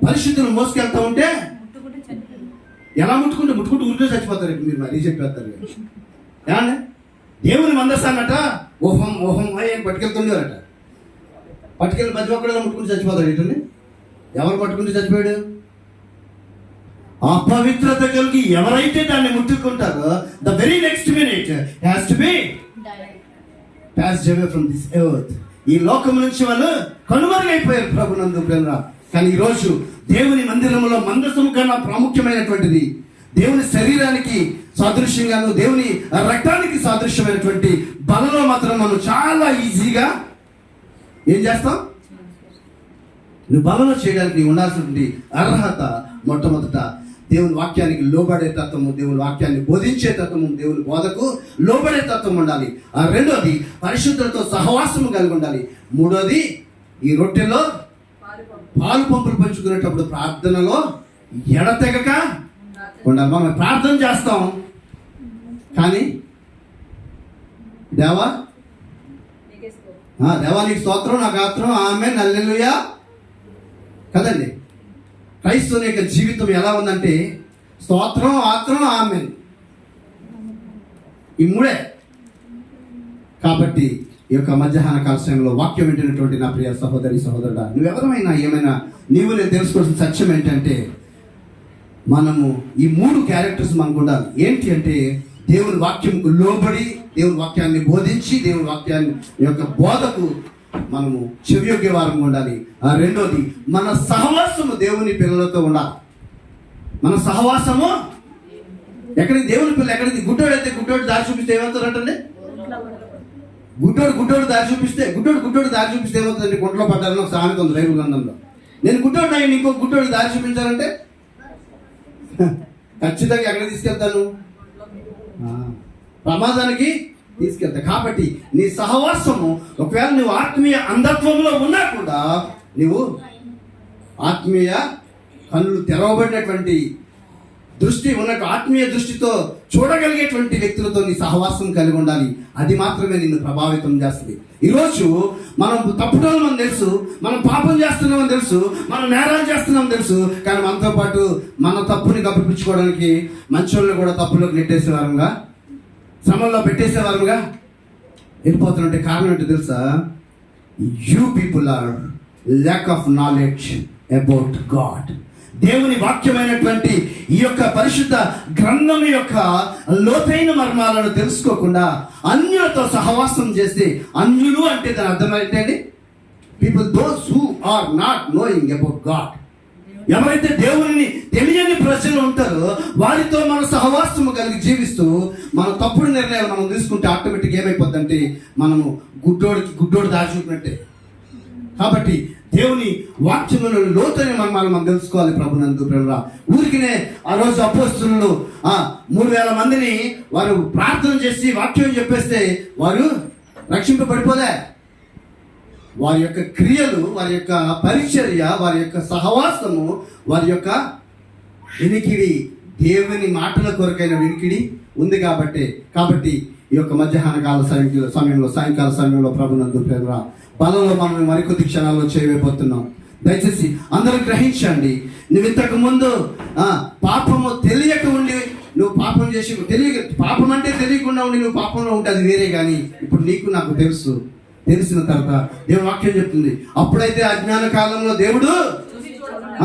పరిశుద్ధులు మోసుకెళ్తా ఉంటే ఎలా ముట్టుకుంటూ ఊరికే చచ్చిపోతారు మీరు మరీ చెప్పేస్తారు ఏమన్నా దేవుని మందస్తానట ఓహం అని పట్టుకెళ్తుండేవారట. పట్టుకెళ్ళి ప్రతి ఒక్కడేలా ముట్టుకుంటూ చచ్చిపోతాడు. ఇటండి ఎవరు పట్టుకుంటూ చచ్చిపోయాడు? అపవిత్రత కలిగి ఎవరైతే దాన్ని ముట్టుకుంటారో the very next minute has to be passed away from this earth. ఈ లోకం నుంచి వాళ్ళు కనుమరుగైపోయారు ప్రభునందు ప్రేమ. కానీ ఈరోజు దేవుని మందిరంలో మందసము కన్నా ప్రాముఖ్యమైనటువంటిది, దేవుని శరీరానికి సాదృశ్యంగాను దేవుని రక్తానికి సాదృశ్యమైనటువంటి బలలో మాత్రం మనం చాలా ఈజీగా ఏం చేస్తాం? నువ్వు బలలో చేయడానికి ఉండాల్సినటువంటి అర్హత మొట్టమొదట దేవుని వాక్యానికి లోబడే తత్వము, దేవుని వాక్యాన్ని బోధించే తత్వము, దేవుని బోధకు లోబడే తత్వం ఉండాలి. ఆ రెండోది పరిశుద్ధులతో సహవాసము కలిగి ఉండాలి. మూడోది ఈ రొట్టెలో పాలు పంపులు పంచుకునేటప్పుడు ప్రార్థనలో ఎడతెగక ఉండాలి. మనం ప్రార్థన చేస్తాం కానీ దేవా నీకు స్తోత్రం, నా గాత్రం, ఆమేన్, హల్లెలూయా కదండి. క్రైస్తవుని యొక్క జీవితం ఎలా ఉందంటే స్తోత్రం, ఆత్రం, ఆమేన్, ఈ మూడే. కాబట్టి ఈ యొక్క మధ్యాహ్న కాల సమయంలో వాక్యం వింటున్నటువంటి నా ప్రియ సహోదరి సహోదరుడా, నువ్వెవరమైనా ఏమైనా నీవు నేను తెలుసుకోవాల్సిన సత్యం ఏంటంటే మనము ఈ 3 క్యారెక్టర్స్ మనకు ఉండాలి. ఏంటి అంటే దేవుని వాక్యంకు లోబడి దేవుని వాక్యాన్ని బోధించి దేవుని వాక్యాన్ని యొక్క బోధకు మనము చెవియొగ్గే వారంగా ఉండాలి. ఆ రెండోది మన సహవాసము దేవుని పిల్లలతో ఉండాలి. మన సహవాసము ఎక్కడికి దేవుని పిల్లలు ఎక్కడికి గుడ్డోడైతే గుడ్డోడు దారి చూపిస్తే ఏమవుతారంటే గుడ్డోడు దారి చూపిస్తే గుడ్డోడు దారి చూపిస్తే ఏమవుతుందంటే గుంటలో పడ్డారని ఒక సామెత ఉంది బైబిల్ గ్రంథంలో. నేను గుడ్డోడు అయ్యి ఇంకో గుడ్డోడు దారి చూపించాలంటే ఖచ్చితంగా ఎక్కడ తీసుకెళ్తాను? ప్రమాదానికి తీసుకెళ్తా. కాబట్టి నీ సహవాసము ఒకవేళ నువ్వు ఆత్మీయ అంధత్వంలో ఉన్నా కూడా నువ్వు ఆత్మీయ కన్నులు తెరవబడినటువంటి దృష్టి ఉన్నట్టు ఆత్మీయ దృష్టితో చూడగలిగేటువంటి వ్యక్తులతో నీ సహవాసం కలిగి ఉండాలి. అది మాత్రమే నిన్ను ప్రభావితం చేస్తుంది. ఈరోజు మనం తప్పుడోళ్ళు మనం తెలుసు, మనం పాపం చేస్తున్నామని తెలుసు, మనం నేరాలు చేస్తున్నామని తెలుసు, కానీ మనతో పాటు మన తప్పుని కప్పిపుచ్చుకోవడానికి మంచోళ్ళని కూడా తప్పులోకి నెట్టేసేవారంగా, శ్రమంలో పెట్టేసేవారుగా వెళ్ళిపోతున్నట్టే. కారణం ఏంటో తెలుసా? You people are lack of knowledge about God. దేవుని వాక్యమైనటువంటి ఈ యొక్క పరిశుద్ధ గ్రంథం యొక్క లోతైన మర్మాలను తెలుసుకోకుండా అన్యులతో సహవాసం చేస్తే, అన్యులు అంటే దాని అర్థం ఏంటండి? People those who are not knowing about God. ఎవరైతే దేవుని తెలియని ప్రజలు ఉంటారో వారితో మన సహవాసము కలిగి జీవిస్తూ మన తప్పుడు నిర్ణయాలు మనం తీసుకుంటే ఆటోమేటిక్ ఏమైపోద్దంటే మనము గుడ్డోడు దారి చూపినట్టే. కాబట్టి దేవుని వాక్యములను లోతైన మర్మాలు మనం తెలుసుకోవాలి ప్రభునందు ప్రేమ. ఊరికినే ఆ రోజు అపోస్తలులు 3000 మందిని వారు ప్రార్థన చేసి వాక్యం చెప్పేస్తే వారు రక్షింపబడిపోలే. వారి యొక్క క్రియలు, వారి యొక్క పరిచర్య, వారి యొక్క సహవాసము, వారి యొక్క వినికిడి, దేవుని మాటల కొరకైన వినికిడి ఉంది. కాబట్టి ఈ యొక్క మధ్యాహ్న కాల సాయంకాల సమయంలో ప్రభునందు ప్రేమ బలంలో మనం మరికొద్ది క్షణాల్లో చేయబోతున్నాం. దయచేసి అందరూ గ్రహించండి. నువ్వు ఇంతకు ముందు పాపము తెలియక ఉండి నువ్వు పాపం చేసి పాపం అంటే తెలియకుండా ఉండి నువ్వు పాపంలో ఉంటే అది వేరే. కానీ ఇప్పుడు నీకు నాకు తెలిసిన తర్వాత దేవుని వాక్యం చెప్తుంది, అప్పుడైతే అజ్ఞాన కాలంలో దేవుడు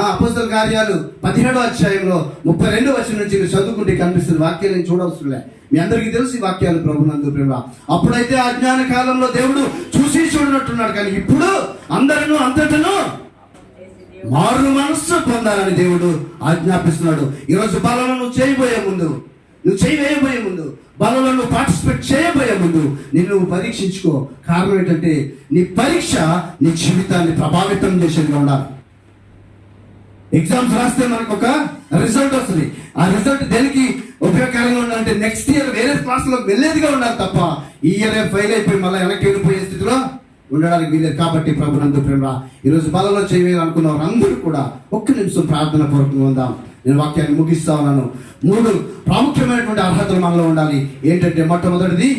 అపోస్తల కార్యాలు 17వ అధ్యాయంలో 32వ వచనం నుంచి మీరు చదువుకుంటే కనిపిస్తుంది. వాక్యాలు నేను చూడవసరంలే, మీ అందరికీ తెలిసి వాక్యాలు ప్రభునందు ప్రేమ. అప్పుడైతే అజ్ఞాన కాలంలో దేవుడు చూసి చూడనట్టున్నాడు, కానీ ఇప్పుడు అందరూ అంతటను మారు మనస్సు పొందాలని దేవుడు ఆజ్ఞాపిస్తున్నాడు. ఈరోజు బలంలో నువ్వు చేయబోయే ముందు, నువ్వు చేయబోయే ముందు, బలంలో నువ్వు పార్టిసిపేట్ చేయబోయే ముందు నిన్ను పరీక్షించుకో. కారణం ఏంటంటే నీ పరీక్ష నీ జీవితాన్ని ప్రభావితం చేసేదిగా ఉండాలి. ఎగ్జామ్స్ రాస్తే మనకు ఒక రిజల్ట్ వస్తుంది. ఆ రిజల్ట్ దేనికి ఉపయోగకరంగా ఉండాలంటే నెక్స్ట్ ఇయర్ వేరే క్లాసులోకి వెళ్ళేదిగా ఉండాలి తప్ప ఈ ఇయర్ ఫెయిల్ అయిపోయి మళ్ళీ వెనక్కి వెళ్ళిపోయే స్థితిలో ఉండడానికి వీలేదు. కాబట్టి ప్రభునందు ప్రేమ ఈరోజు బలలో చేయాలనుకున్న వారందరూ కూడా 1 నిమిషం ప్రార్థన పూర్వకంగా ఉందాం. నేను వాక్యాన్ని ముగిస్తా ఉన్నాను. 3 ప్రాముఖ్యమైనటువంటి అర్హతలు మనలో ఉండాలి. ఏంటంటే మొట్టమొదటిది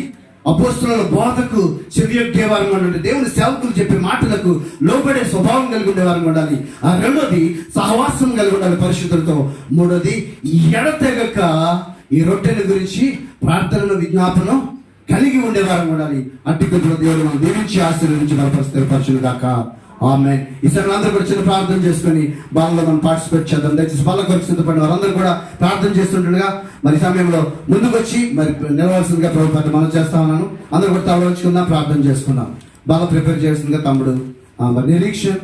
అపోస్తుల బోధకు చెవియొగ్గే వారంగా ఉండాలి. దేవుని సేవకులు చెప్పే మాటలకు లోబడే స్వభావం కలిగి ఉండే వారంగా ఉండాలి. ఆ రెండోది సహవాసం కలిగి ఉండాలి పరిశుద్ధులతో. మూడోది ఎడతెగక ఈ రొట్టెల గురించి ప్రార్థనను విజ్ఞాపనం కలిగి ఉండేవారం ఉండాలి. అట్టి కొద్దిగా దేవుడు మనం దీవించి ఆశీర్వదించి బలపరుస్తారు కాక. ఆమేన్. ఈసారి అందరూ కూడా చిన్న ప్రార్థన చేసుకొని బాలలో మనం పార్టిసిపేట్ చేద్దాం. దయచేసి బాల కొరకు సిద్ధపడిన వారందరూ కూడా ప్రార్థన చేస్తుండగా మరి సమయంలో ముందుకు వచ్చి మరి నిలవాల్సిందిగా ప్రభుత్వాన్ని మనం చేస్తా ఉన్నాను. అందరూ కూడా తలవంచుకుందాం, ప్రార్థన చేసుకుందాం. బాగా ప్రిపేర్ చేస్తుందిగా తమ్ముడు మరి నిరీక్షణ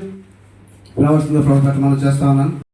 రావాల్సిందిగా ప్రభుత్వాన్ని మనం చేస్తా ఉన్నాను.